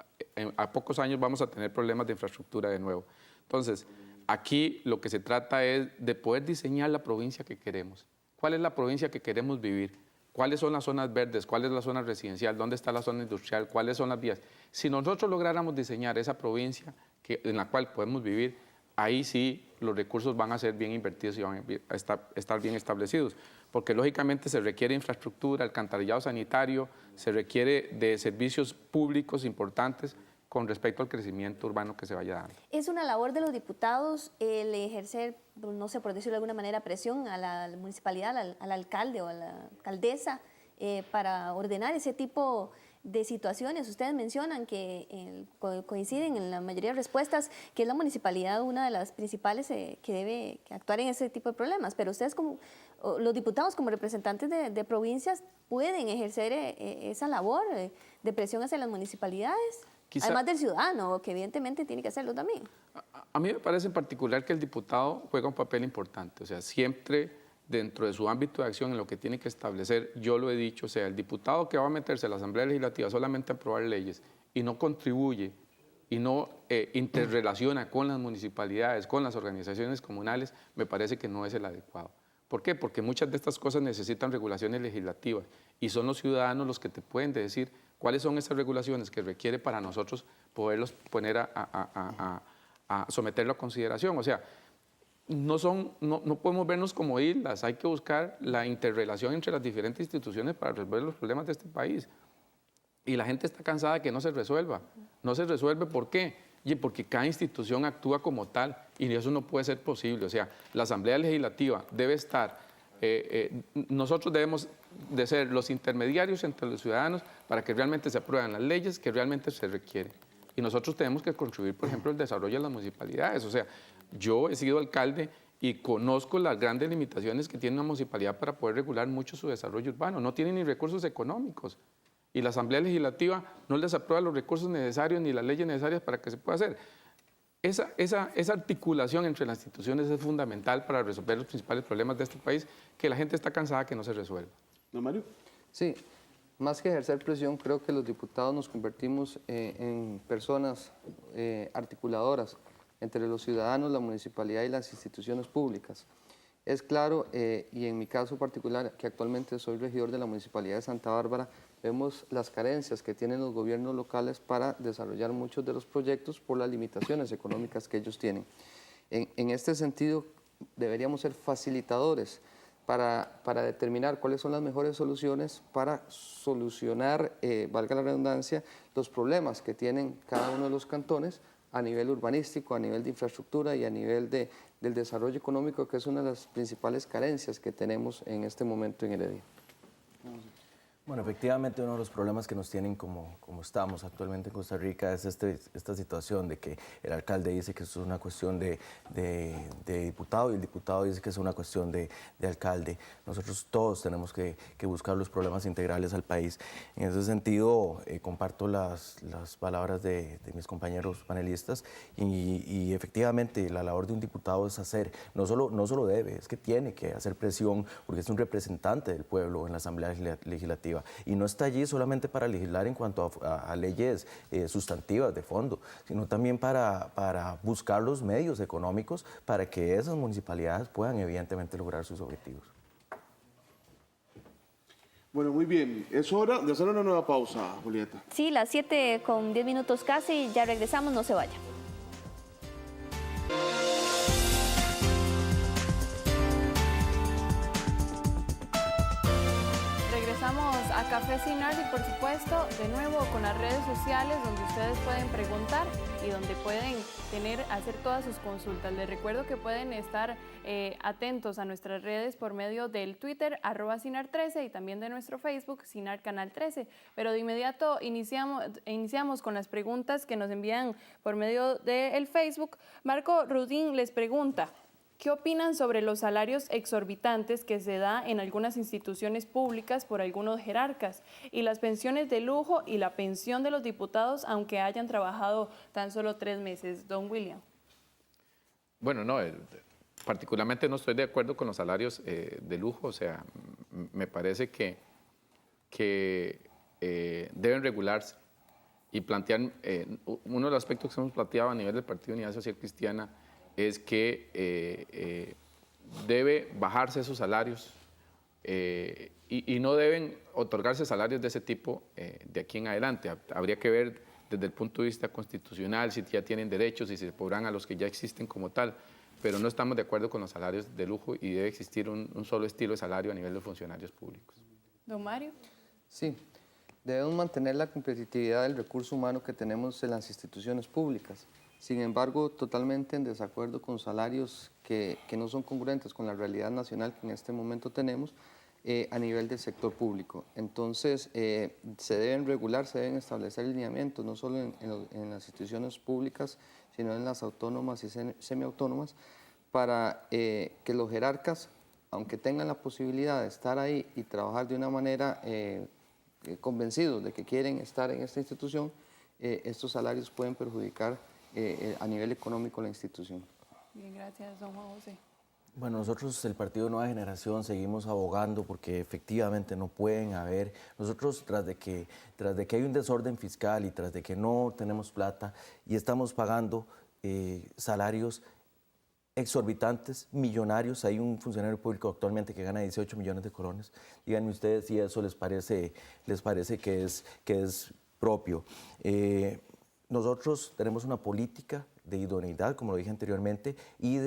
a pocos años vamos a tener problemas de infraestructura de nuevo. Entonces, aquí lo que se trata es de poder diseñar la provincia que queremos. ¿Cuál es la provincia que queremos vivir? ¿Cuáles son las zonas verdes? ¿Cuál es la zona residencial? ¿Dónde está la zona industrial? ¿Cuáles son las vías? Si nosotros lográramos diseñar esa provincia en la cual podemos vivir, ahí sí los recursos van a ser bien invertidos y van a estar bien establecidos. Porque lógicamente se requiere infraestructura, alcantarillado sanitario, se requiere de servicios públicos importantes con respecto al crecimiento urbano que se vaya dando. ¿Es una labor de los diputados el ejercer, no sé, por decirlo de alguna manera, presión a la municipalidad, al alcalde o a la alcaldesa para ordenar ese tipo de situaciones? Ustedes mencionan que coinciden en la mayoría de respuestas que es la municipalidad una de las principales que debe actuar en ese tipo de problemas, pero ustedes como los diputados como representantes de provincias pueden ejercer esa labor de presión hacia las municipalidades. Además del ciudadano, que evidentemente tiene que hacerlo también. A mí me parece en particular que el diputado juega un papel importante, o sea, siempre dentro de su ámbito de acción en lo que tiene que establecer, yo lo he dicho, o sea, el diputado que va a meterse a la Asamblea Legislativa solamente a aprobar leyes y no contribuye y no interrelaciona con las municipalidades, con las organizaciones comunales, me parece que no es el adecuado. ¿Por qué? Porque muchas de estas cosas necesitan regulaciones legislativas y son los ciudadanos los que te pueden decir cuáles son esas regulaciones que requiere para nosotros poderlos poner a someterlo a consideración. O sea, no podemos vernos como islas, hay que buscar la interrelación entre las diferentes instituciones para resolver los problemas de este país. Y la gente está cansada de que no se resuelva. No se resuelve, ¿por qué? Porque cada institución actúa como tal y eso no puede ser posible. O sea, la Asamblea Legislativa debe estar, nosotros debemos de ser los intermediarios entre los ciudadanos para que realmente se aprueben las leyes que realmente se requieren. Y nosotros tenemos que contribuir, por ejemplo, al desarrollo de las municipalidades. O sea, yo he sido alcalde y conozco las grandes limitaciones que tiene una municipalidad para poder regular mucho su desarrollo urbano. No tiene ni recursos económicos. y la Asamblea Legislativa no les aprueba los recursos necesarios ni las leyes necesarias para que se pueda hacer. Esa articulación entre las instituciones es fundamental para resolver los principales problemas de este país, que la gente está cansada que no se resuelva. ¿No, Mario? Sí, más que ejercer presión, creo que los diputados nos convertimos en personas articuladoras entre los ciudadanos, la municipalidad y las instituciones públicas. Es claro, y en mi caso particular, que actualmente soy regidor de la Municipalidad de Santa Bárbara, vemos las carencias que tienen los gobiernos locales para desarrollar muchos de los proyectos por las limitaciones económicas que ellos tienen. En este sentido, deberíamos ser facilitadores para determinar cuáles son las mejores soluciones para solucionar, valga la redundancia, los problemas que tienen cada uno de los cantones a nivel urbanístico, a nivel de infraestructura y a nivel del desarrollo económico, que es una de las principales carencias que tenemos en este momento en Heredia. Bueno, efectivamente uno de los problemas que nos tienen como estamos actualmente en Costa Rica es esta situación de que el alcalde dice que eso es una cuestión de diputado y el diputado dice que es una cuestión de alcalde. Nosotros todos tenemos que buscar los problemas integrales al país. En ese sentido, comparto las palabras de mis compañeros panelistas y efectivamente la labor de un diputado es hacer, no solo debe, es que tiene que hacer presión porque es un representante del pueblo en la Asamblea Legislativa. Y no está allí solamente para legislar en cuanto a leyes sustantivas de fondo, sino también para buscar los medios económicos para que esas municipalidades puedan evidentemente lograr sus objetivos. Bueno, muy bien. Es hora de hacer una nueva pausa, Julieta. Sí, las 7:10 casi, ya regresamos, no se vaya. Regresamos a Café Sin Arte y por supuesto de nuevo con las redes sociales donde ustedes pueden preguntar y donde pueden hacer todas sus consultas. Les recuerdo que pueden estar atentos a nuestras redes por medio del Twitter @Sinar13 y también de nuestro Facebook Sinar Canal 13. Pero de inmediato iniciamos con las preguntas que nos envían por medio del Facebook. Marco Rudín les pregunta: ¿qué opinan sobre los salarios exorbitantes que se da en algunas instituciones públicas por algunos jerarcas y las pensiones de lujo y la pensión de los diputados aunque hayan trabajado tan solo 3 meses? Don William. Bueno, no, particularmente no estoy de acuerdo con los salarios de lujo, o sea, me parece que deben regularse y plantear, uno de los aspectos que hemos planteado a nivel del Partido Unidad Social Cristiana es que debe bajarse esos salarios y no deben otorgarse salarios de ese tipo de aquí en adelante. Habría que ver desde el punto de vista constitucional si ya tienen derechos y si se podrán a los que ya existen como tal, pero no estamos de acuerdo con los salarios de lujo y debe existir un solo estilo de salario a nivel de funcionarios públicos. Don Mario. Sí, debemos mantener la competitividad del recurso humano que tenemos en las instituciones públicas. Sin embargo, totalmente en desacuerdo con salarios que no son congruentes con la realidad nacional que en este momento tenemos a nivel del sector público. Entonces, se deben regular, se deben establecer lineamientos, no solo en las instituciones públicas, sino en las autónomas y semiautónomas, para que los jerarcas, aunque tengan la posibilidad de estar ahí y trabajar de una manera convencidos de que quieren estar en esta institución, estos salarios pueden perjudicar a nivel económico la institución. Bien, gracias, don Juan José. Bueno, nosotros, el Partido Nueva Generación, seguimos abogando porque efectivamente no pueden haber, nosotros tras de que hay un desorden fiscal y tras de que no tenemos plata y estamos pagando salarios exorbitantes, millonarios. Hay un funcionario público actualmente que gana 18 millones de colones. Díganme ustedes si eso les parece que es propio. Nosotros tenemos una política de idoneidad, como lo dije anteriormente, y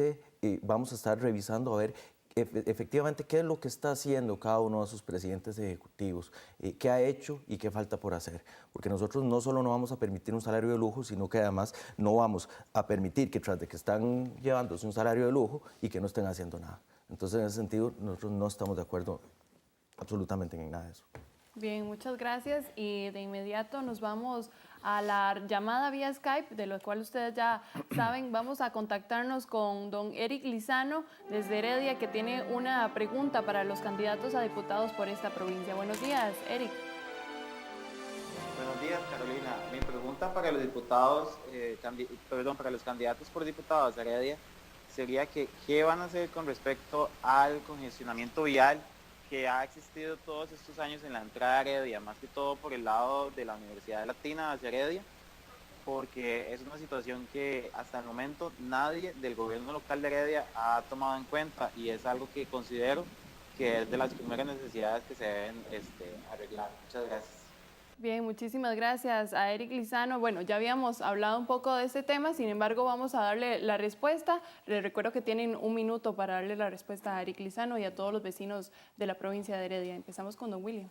vamos a estar revisando a ver efectivamente qué es lo que está haciendo cada uno de sus presidentes ejecutivos, qué ha hecho y qué falta por hacer. Porque nosotros no solo no vamos a permitir un salario de lujo, sino que además no vamos a permitir que tras de que están llevándose un salario de lujo y que no estén haciendo nada. Entonces, en ese sentido, nosotros no estamos de acuerdo absolutamente en nada de eso. Bien, muchas gracias y de inmediato nos vamos a la llamada vía Skype, de lo cual ustedes ya saben. Vamos a contactarnos con don Eric Lizano desde Heredia, que tiene una pregunta para los candidatos a diputados por esta provincia. Buenos días, Eric. días, Carolina. Mi pregunta para los diputados, para los candidatos por diputados de Heredia sería que ¿qué van a hacer con respecto al congestionamiento vial que ha existido todos estos años en la entrada de Heredia, más que todo por el lado de la Universidad Latina hacia Heredia? Porque es una situación que hasta el momento nadie del gobierno local de Heredia ha tomado en cuenta y es algo que considero que es de las primeras necesidades que se deben arreglar. Muchas gracias. Bien, muchísimas gracias a Eric Lizano. Bueno, ya habíamos hablado un poco de este tema, sin embargo vamos a darle la respuesta. Les recuerdo que tienen 1 minuto para darle la respuesta a Eric Lizano y a todos los vecinos de la provincia de Heredia. Empezamos con don William.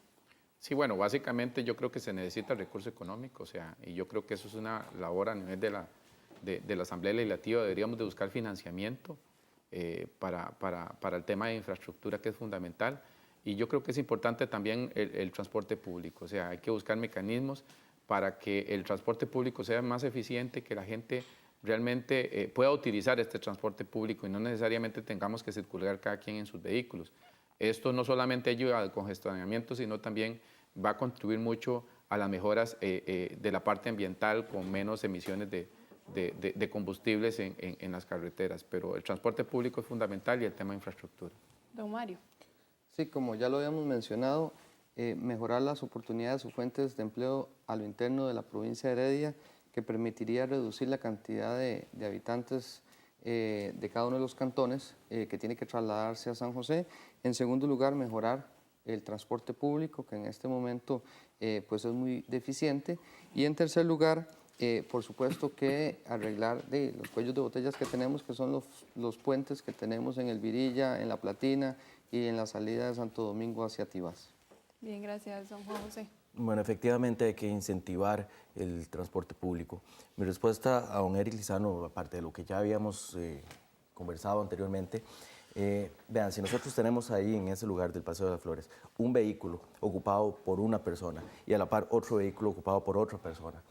Sí, bueno, básicamente yo creo que se necesita recurso económico, y yo creo que eso es una labor a nivel de la Asamblea Legislativa. Deberíamos de buscar financiamiento para el tema de infraestructura, que es fundamental. Y yo creo que es importante también el transporte público, hay que buscar mecanismos para que el transporte público sea más eficiente, que la gente realmente pueda utilizar este transporte público y no necesariamente tengamos que circular cada quien en sus vehículos. Esto no solamente ayuda al congestionamiento, sino también va a contribuir mucho a las mejoras de la parte ambiental, con menos emisiones de combustibles en las carreteras. Pero el transporte público es fundamental y el tema de infraestructura. Don Mario. Sí, como ya lo habíamos mencionado, mejorar las oportunidades o fuentes de empleo a lo interno de la provincia de Heredia, que permitiría reducir la cantidad de habitantes de cada uno de los cantones que tiene que trasladarse a San José. En segundo lugar, mejorar el transporte público, que en este momento pues es muy deficiente. Y en tercer lugar, por supuesto que arreglar los cuellos de botellas que tenemos, que son los puentes que tenemos en El Virilla, en La Platina y en la salida de Santo Domingo hacia Tibás. Bien, gracias, don Juan José. Bueno, efectivamente hay que incentivar el transporte público. Mi respuesta a don Eric Lizano, aparte de lo que ya habíamos conversado anteriormente, vean, si nosotros tenemos ahí en ese lugar del Paseo de las Flores un vehículo ocupado por una persona y a la par otro vehículo ocupado por otra persona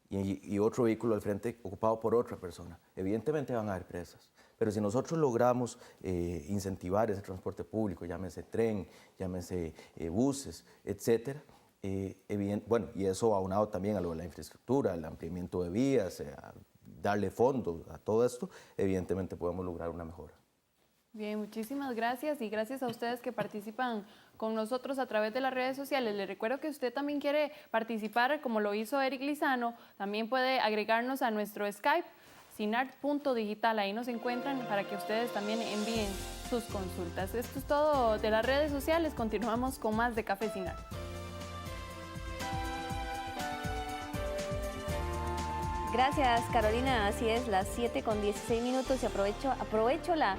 y otro vehículo al frente ocupado por otra persona, evidentemente van a haber presas. Pero si nosotros logramos incentivar ese transporte público, llámese tren, llámese buses, etcétera, bueno, y eso aunado también a lo de la infraestructura, el ampliamiento de vías, darle fondo a todo esto, evidentemente podemos lograr una mejora. Bien, muchísimas gracias y gracias a ustedes que participan con nosotros a través de las redes sociales. Les recuerdo que usted también quiere participar, como lo hizo Eric Lizano, también puede agregarnos a nuestro Skype, sinart.digital, ahí nos encuentran para que ustedes también envíen sus consultas. Esto es todo de las redes sociales, continuamos con más de Café Sinart. Gracias, Carolina. Así es, las 7:16 y aprovecho la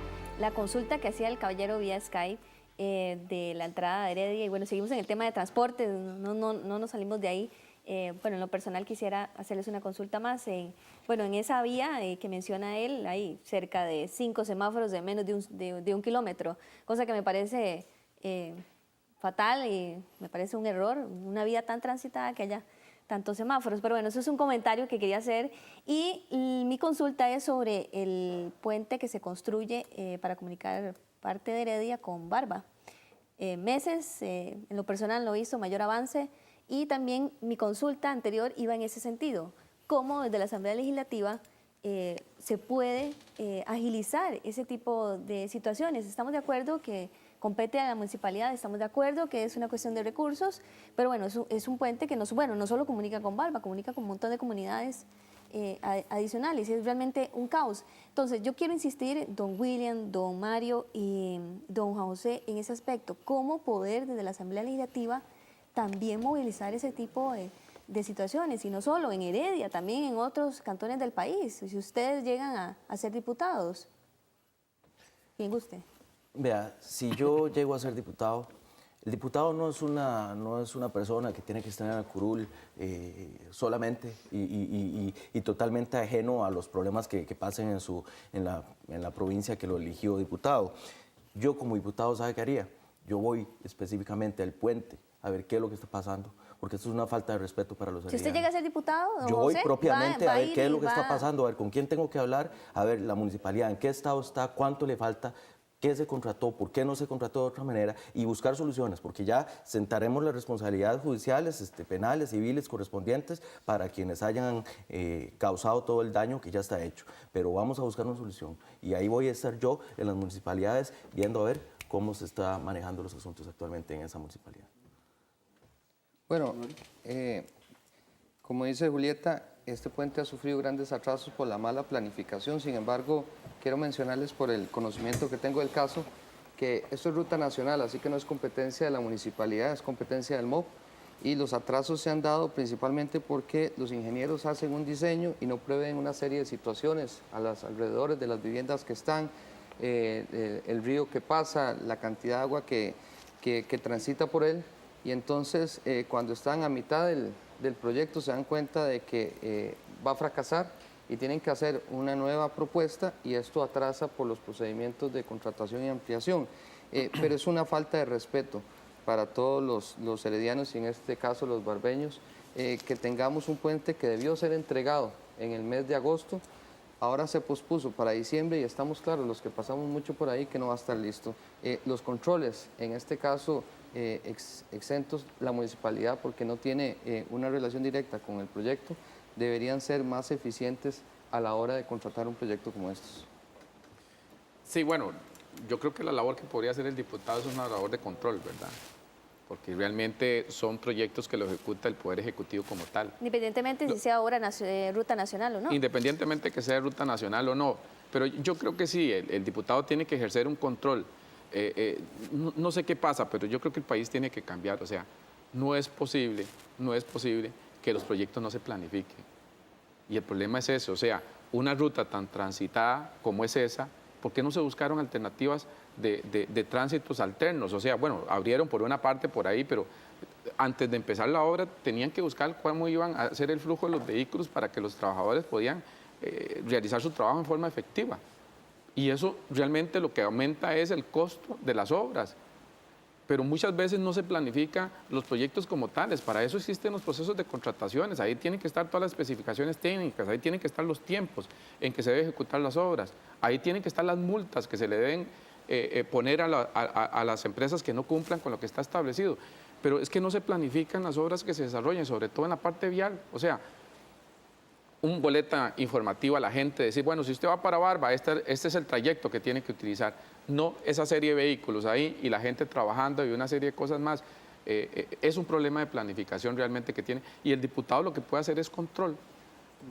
consulta que hacía el caballero vía Skype de la entrada de Heredia. Y bueno, seguimos en el tema de transporte, no nos salimos de ahí. Bueno, en lo personal quisiera hacerles una consulta más. Bueno, en esa vía que menciona él, hay cerca de 5 semáforos de menos de un kilómetro, cosa que me parece fatal y me parece un error, una vía tan transitada que haya tantos semáforos. Pero bueno, eso es un comentario que quería hacer. Y mi consulta es sobre el puente que se construye para comunicar parte de Heredia con Barba. Meses, en lo personal no hizo mayor avance. Y también mi consulta anterior iba en ese sentido, cómo desde la Asamblea Legislativa se puede agilizar ese tipo de situaciones. Estamos de acuerdo que compete a la municipalidad, estamos de acuerdo que es una cuestión de recursos, pero bueno, es un puente que no solo comunica con Barba, comunica con un montón de comunidades adicionales, y es realmente un caos. Entonces, yo quiero insistir, don William, don Mario y don Juan José, en ese aspecto, cómo poder desde la Asamblea Legislativa también movilizar ese tipo de situaciones, y no solo en Heredia, también en otros cantones del país, si ustedes llegan a ser diputados. ¿Quién guste? Vea, si yo llego a ser diputado, el diputado no es una persona que tiene que estar en el curul solamente y totalmente ajeno a los problemas que pasen en la provincia que lo eligió diputado. Yo como diputado, ¿sabe qué haría? Yo voy específicamente al puente a ver qué es lo que está pasando, porque esto es una falta de respeto para los heredianos. Si usted llega a ser diputado, don yo voy José, propiamente va a ver qué es lo que va. está pasando, a ver con quién tengo que hablar, a ver la municipalidad, en qué estado está, cuánto le falta, qué se contrató, por qué no se contrató de otra manera y buscar soluciones, porque ya sentaremos las responsabilidades judiciales, penales, civiles correspondientes para quienes hayan causado todo el daño que ya está hecho. Pero vamos a buscar una solución y ahí voy a estar yo en las municipalidades viendo a ver cómo se está manejando los asuntos actualmente en esa municipalidad. Bueno, como dice Julieta, este puente ha sufrido grandes atrasos por la mala planificación. Sin embargo, quiero mencionarles por el conocimiento que tengo del caso, que esto es ruta nacional, así que no es competencia de la municipalidad, es competencia del MOP. Y los atrasos se han dado principalmente porque los ingenieros hacen un diseño y no prevén una serie de situaciones a los alrededores de las viviendas que están, el río que pasa, la cantidad de agua que transita por él. Y entonces, cuando están a mitad del proyecto, se dan cuenta de que va a fracasar y tienen que hacer una nueva propuesta y esto atrasa por los procedimientos de contratación y ampliación. Pero es una falta de respeto para todos los heredianos y en este caso los barbeños, que tengamos un puente que debió ser entregado en el mes de agosto, ahora se pospuso para diciembre y estamos claros, los que pasamos mucho por ahí, que no va a estar listo. Los controles, en este caso, exentos la municipalidad porque no tiene una relación directa con el proyecto, deberían ser más eficientes a la hora de contratar un proyecto como estos. Sí, bueno, yo creo que la labor que podría hacer el diputado es una labor de control, ¿verdad? Porque realmente son proyectos que lo ejecuta el Poder Ejecutivo como tal. Independientemente si sea ahora ruta nacional o no. Independientemente que sea ruta nacional o no. Pero yo creo que sí, el diputado tiene que ejercer un control. No sé qué pasa, pero yo creo que el país tiene que cambiar. O sea, no es posible que los proyectos no se planifiquen. Y el problema es eso, o sea, una ruta tan transitada como es esa, ¿por qué no se buscaron alternativas de tránsitos alternos? O sea, bueno, abrieron por una parte por ahí, pero antes de empezar la obra tenían que buscar cómo iban a hacer el flujo de los vehículos para que los trabajadores podían realizar su trabajo en forma efectiva. Y eso realmente lo que aumenta es el costo de las obras. Pero muchas veces no se planifican los proyectos como tales. Para eso existen los procesos de contrataciones. Ahí tienen que estar todas las especificaciones técnicas, ahí tienen que estar los tiempos en que se deben ejecutar las obras. Ahí tienen que estar las multas que se le deben poner a las empresas que no cumplan con lo que está establecido. Pero es que no se planifican las obras que se desarrollen, sobre todo en la parte vial. O sea, un boleta informativa a la gente, decir, bueno, si usted va para Barba, este es el trayecto que tiene que utilizar. No esa serie de vehículos ahí y la gente trabajando y una serie de cosas más. Es un problema de planificación realmente que tiene. Y el diputado lo que puede hacer es control.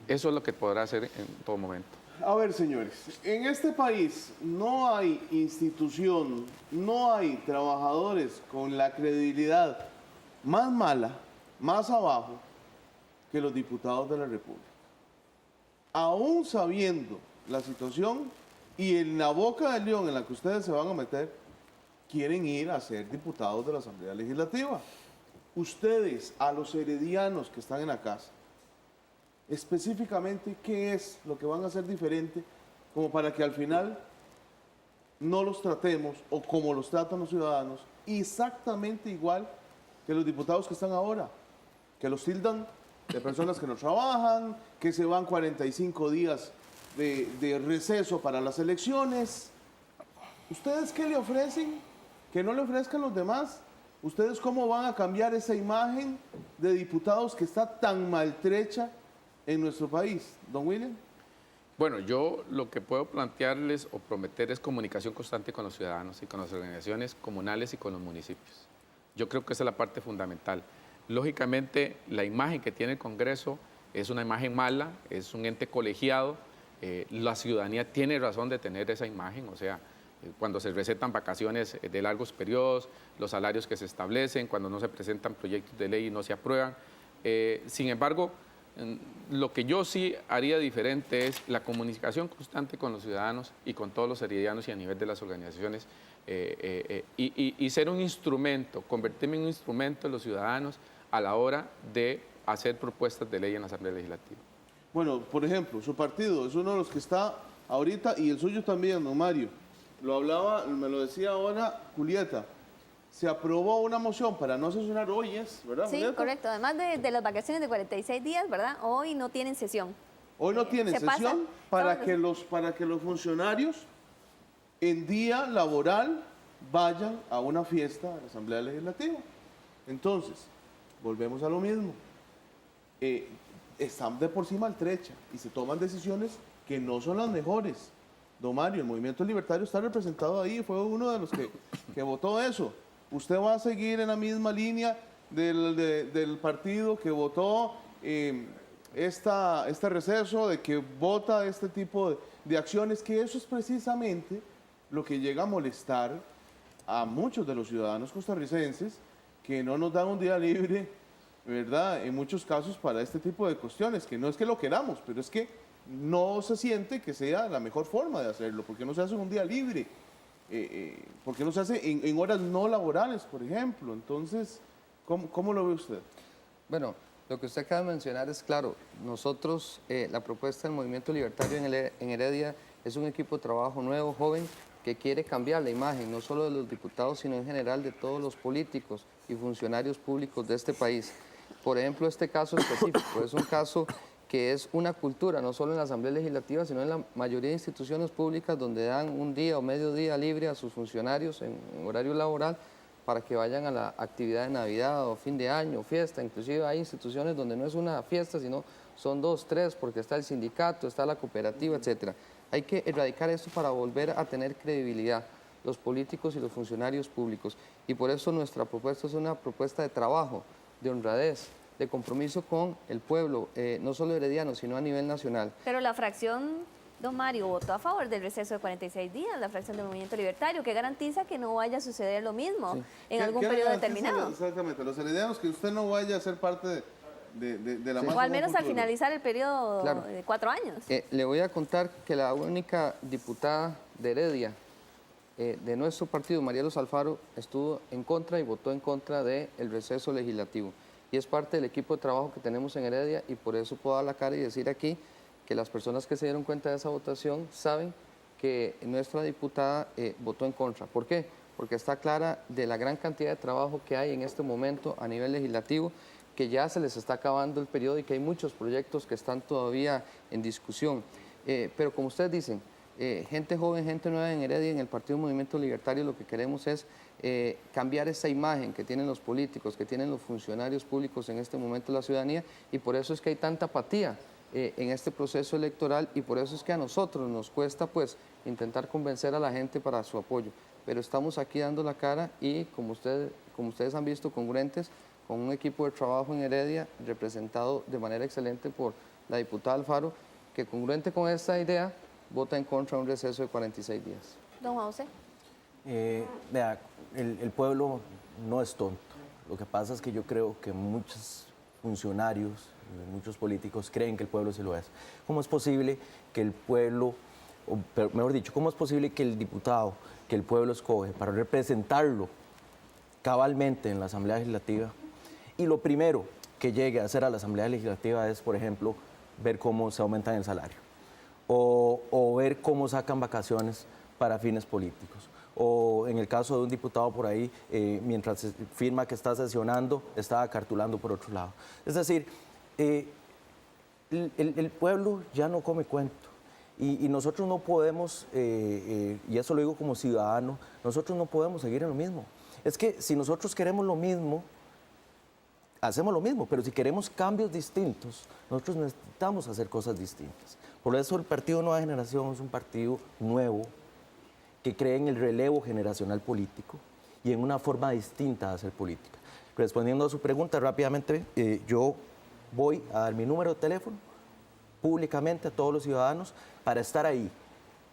Eso es lo que podrá hacer en todo momento. A ver, señores, en este país no hay institución, no hay trabajadores con la credibilidad más mala, más abajo, que los diputados de la República. Aún sabiendo la situación y en la boca del león en la que ustedes se van a meter, quieren ir a ser diputados de la Asamblea Legislativa. Ustedes, a los heredianos que están en la casa, específicamente, ¿qué es lo que van a hacer diferente como para que al final no los tratemos, o como los tratan los ciudadanos, exactamente igual que los diputados que están ahora, que los tildan de personas que no trabajan, que se van 45 días de receso para las elecciones? ¿Ustedes qué le ofrecen que no le ofrezcan los demás? ¿Ustedes cómo van a cambiar esa imagen de diputados que está tan maltrecha en nuestro país? Don William. Bueno, yo lo que puedo plantearles o prometer es comunicación constante con los ciudadanos y con las organizaciones comunales y con los municipios. Yo creo que esa es la parte fundamental. Lógicamente, la imagen que tiene el Congreso es una imagen mala, es un ente colegiado. La ciudadanía tiene razón de tener esa imagen, o sea, cuando se recetan vacaciones de largos periodos, los salarios que se establecen, cuando no se presentan proyectos de ley y no se aprueban. Sin embargo, lo que yo sí haría diferente es la comunicación constante con los ciudadanos y con todos los heredianos y a nivel de las organizaciones y ser un instrumento, convertirme en un instrumento de los ciudadanos a la hora de hacer propuestas de ley en la Asamblea Legislativa. Bueno, por ejemplo, su partido es uno de los que está ahorita y el suyo también, don Mario. Lo hablaba, me lo decía ahora Julieta. Se aprobó una moción para no sesionar hoy, ¿verdad, Sí, Julieta? correcto. Además de las vacaciones de 46 días, ¿verdad? Hoy no tienen sesión. Hoy no tienen se sesión pasa para que los funcionarios en día laboral vayan a una fiesta de la Asamblea Legislativa. Entonces, volvemos a lo mismo. Están de por sí maltrechas y se toman decisiones que no son las mejores. Don Mario, el Movimiento Libertario está representado ahí, fue uno de los que votó eso. ¿Usted va a seguir en la misma línea del partido que votó este receso, de que vota este tipo de acciones? Que eso es precisamente lo que llega a molestar a muchos de los ciudadanos costarricenses, que no nos dan un día libre, ¿verdad? En muchos casos para este tipo de cuestiones, que no es que lo queramos, pero es que no se siente que sea la mejor forma de hacerlo, porque no se hace un día libre, porque no se hace en horas no laborales, por ejemplo. Entonces, ¿cómo lo ve usted? Bueno, lo que usted acaba de mencionar es claro. Nosotros, la propuesta del Movimiento Libertario en Heredia es un equipo de trabajo nuevo, joven, que quiere cambiar la imagen, no solo de los diputados, sino en general de todos los políticos y funcionarios públicos de este país. Por ejemplo, este caso específico es un caso que es una cultura, no solo en la Asamblea Legislativa, sino en la mayoría de instituciones públicas donde dan un día o medio día libre a sus funcionarios en horario laboral para que vayan a la actividad de Navidad o fin de año, fiesta. Inclusive hay instituciones donde no es una fiesta, sino son 2, 3, porque está el sindicato, está la cooperativa, etcétera. Hay que erradicar esto para volver a tener credibilidad, los políticos y los funcionarios públicos. Y por eso nuestra propuesta es una propuesta de trabajo, de honradez, de compromiso con el pueblo, no solo herediano, sino a nivel nacional. Pero la fracción, don Mario, votó a favor del receso de 46 días, la fracción del Movimiento Libertario, que garantiza que no vaya a suceder lo mismo en algún periodo determinado. Exactamente, los heredianos, que usted no vaya a ser parte de la masa. O al menos al finalizar el periodo de 4 años. Le voy a contar que la única diputada de Heredia de nuestro partido, María Luz Alfaro, estuvo en contra y votó en contra del receso legislativo. Y es parte del equipo de trabajo que tenemos en Heredia, y por eso puedo dar la cara y decir aquí que las personas que se dieron cuenta de esa votación saben que nuestra diputada votó en contra. ¿Por qué? Porque está clara de la gran cantidad de trabajo que hay en este momento a nivel legislativo, que ya se les está acabando el periodo y que hay muchos proyectos que están todavía en discusión. Pero como ustedes dicen, gente joven, gente nueva en Heredia, en el Partido Movimiento Libertario, lo que queremos es cambiar esa imagen que tienen los políticos, que tienen los funcionarios públicos en este momento de la ciudadanía, y por eso es que hay tanta apatía en este proceso electoral, y por eso es que a nosotros nos cuesta pues intentar convencer a la gente para su apoyo. Pero estamos aquí dando la cara y, como ustedes han visto, congruentes, con un equipo de trabajo en Heredia representado de manera excelente por la diputada Alfaro, que congruente con esta idea vota en contra de un receso de 46 días. Don Juan José. Vea, el pueblo no es tonto. Lo que pasa es que yo creo que muchos funcionarios, muchos políticos creen que el pueblo sí lo es. ¿Cómo es posible que el pueblo, o mejor dicho, cómo es posible que el diputado que el pueblo escoge para representarlo cabalmente en la Asamblea Legislativa, y lo primero que llegue a hacer a la Asamblea Legislativa es, por ejemplo, ver cómo se aumentan el salario, o ver cómo sacan vacaciones para fines políticos, o en el caso de un diputado por ahí, mientras firma que está sesionando, está acartulando por otro lado? Es decir, el pueblo ya no come cuento, y nosotros no podemos, y eso lo digo como ciudadano, nosotros no podemos seguir en lo mismo. Es que si nosotros queremos lo mismo, hacemos lo mismo, pero si queremos cambios distintos, nosotros necesitamos hacer cosas distintas. Por eso el Partido Nueva Generación es un partido nuevo que cree en el relevo generacional político y en una forma distinta de hacer política. Respondiendo a su pregunta rápidamente, yo voy a dar mi número de teléfono públicamente a todos los ciudadanos para estar ahí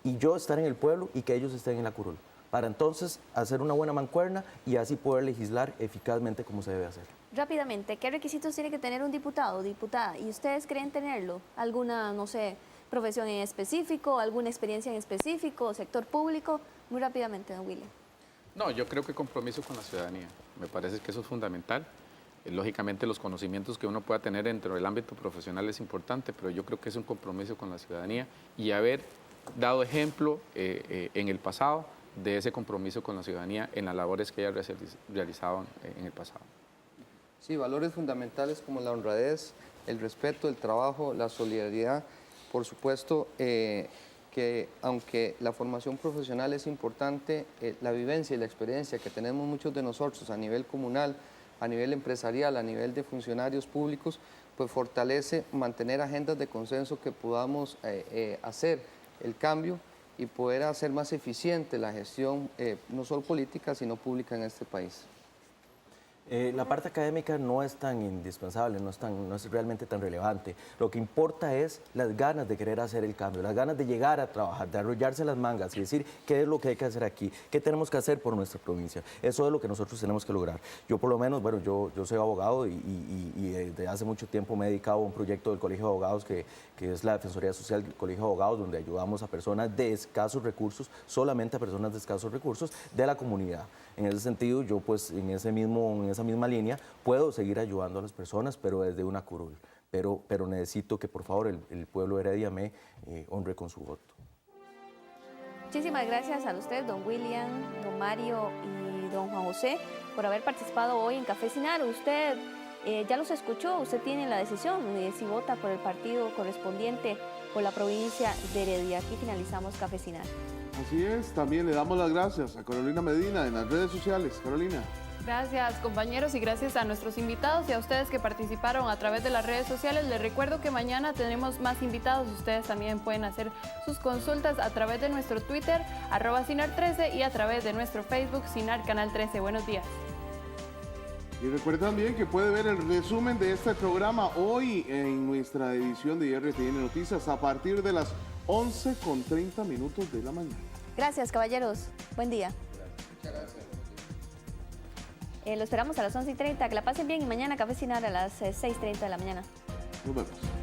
y yo estar en el pueblo y que ellos estén en la curul, para entonces hacer una buena mancuerna y así poder legislar eficazmente como se debe hacer. Rápidamente, ¿qué requisitos tiene que tener un diputado o diputada? ¿Y ustedes creen tenerlo? ¿Alguna, no sé, profesión en específico, alguna experiencia en específico, sector público? Muy rápidamente, don William. No, yo creo que compromiso con la ciudadanía. Me parece que eso es fundamental. Lógicamente los conocimientos que uno pueda tener dentro del ámbito profesional es importante, pero yo creo que es un compromiso con la ciudadanía y haber dado ejemplo en el pasado de ese compromiso con la ciudadanía en las labores que ellas realizaban en el pasado. Sí, valores fundamentales como la honradez, el respeto, el trabajo, la solidaridad, por supuesto, que aunque la formación profesional es importante, la vivencia y la experiencia que tenemos muchos de nosotros a nivel comunal, a nivel empresarial, a nivel de funcionarios públicos, pues fortalece mantener agendas de consenso que podamos hacer el cambio y poder hacer más eficiente la gestión, no solo política, sino pública en este país. La parte académica no es tan indispensable, no es realmente tan relevante. Lo que importa es las ganas de querer hacer el cambio, las ganas de llegar a trabajar, de arrollarse las mangas y decir qué es lo que hay que hacer aquí, qué tenemos que hacer por nuestra provincia. Eso es lo que nosotros tenemos que lograr. Yo por lo menos, bueno, yo soy abogado y desde hace mucho tiempo me he dedicado a un proyecto del Colegio de Abogados que es la Defensoría Social del Colegio de Abogados, donde ayudamos a personas de escasos recursos, solamente a personas de escasos recursos de la comunidad. En ese sentido, yo pues en esa misma línea puedo seguir ayudando a las personas, pero desde una curul. Pero necesito que por favor el pueblo de Heredia me honre con su voto. Muchísimas gracias a usted, don William, don Mario y don Juan José, por haber participado hoy en Café Cinar. Usted ya los escuchó, usted tiene la decisión de si vota por el partido correspondiente por la provincia de Heredia. Aquí finalizamos Café Cinar. Así es, también le damos las gracias a Carolina Medina en las redes sociales. Carolina. Gracias, compañeros, y gracias a nuestros invitados y a ustedes que participaron a través de las redes sociales. Les recuerdo que mañana tenemos más invitados. Ustedes también pueden hacer sus consultas a través de nuestro Twitter, @Cinar13, y a través de nuestro Facebook, Cinar Canal 13. Buenos días. Y recuerden también que puede ver el resumen de este programa hoy en nuestra edición de RTN Noticias a partir de las 11:30 de la mañana. Gracias, caballeros. Buen día. Muchas gracias. Lo esperamos a las 11:30. Que la pasen bien y mañana Café Cinar a las 6:30 de la mañana. Nos vemos.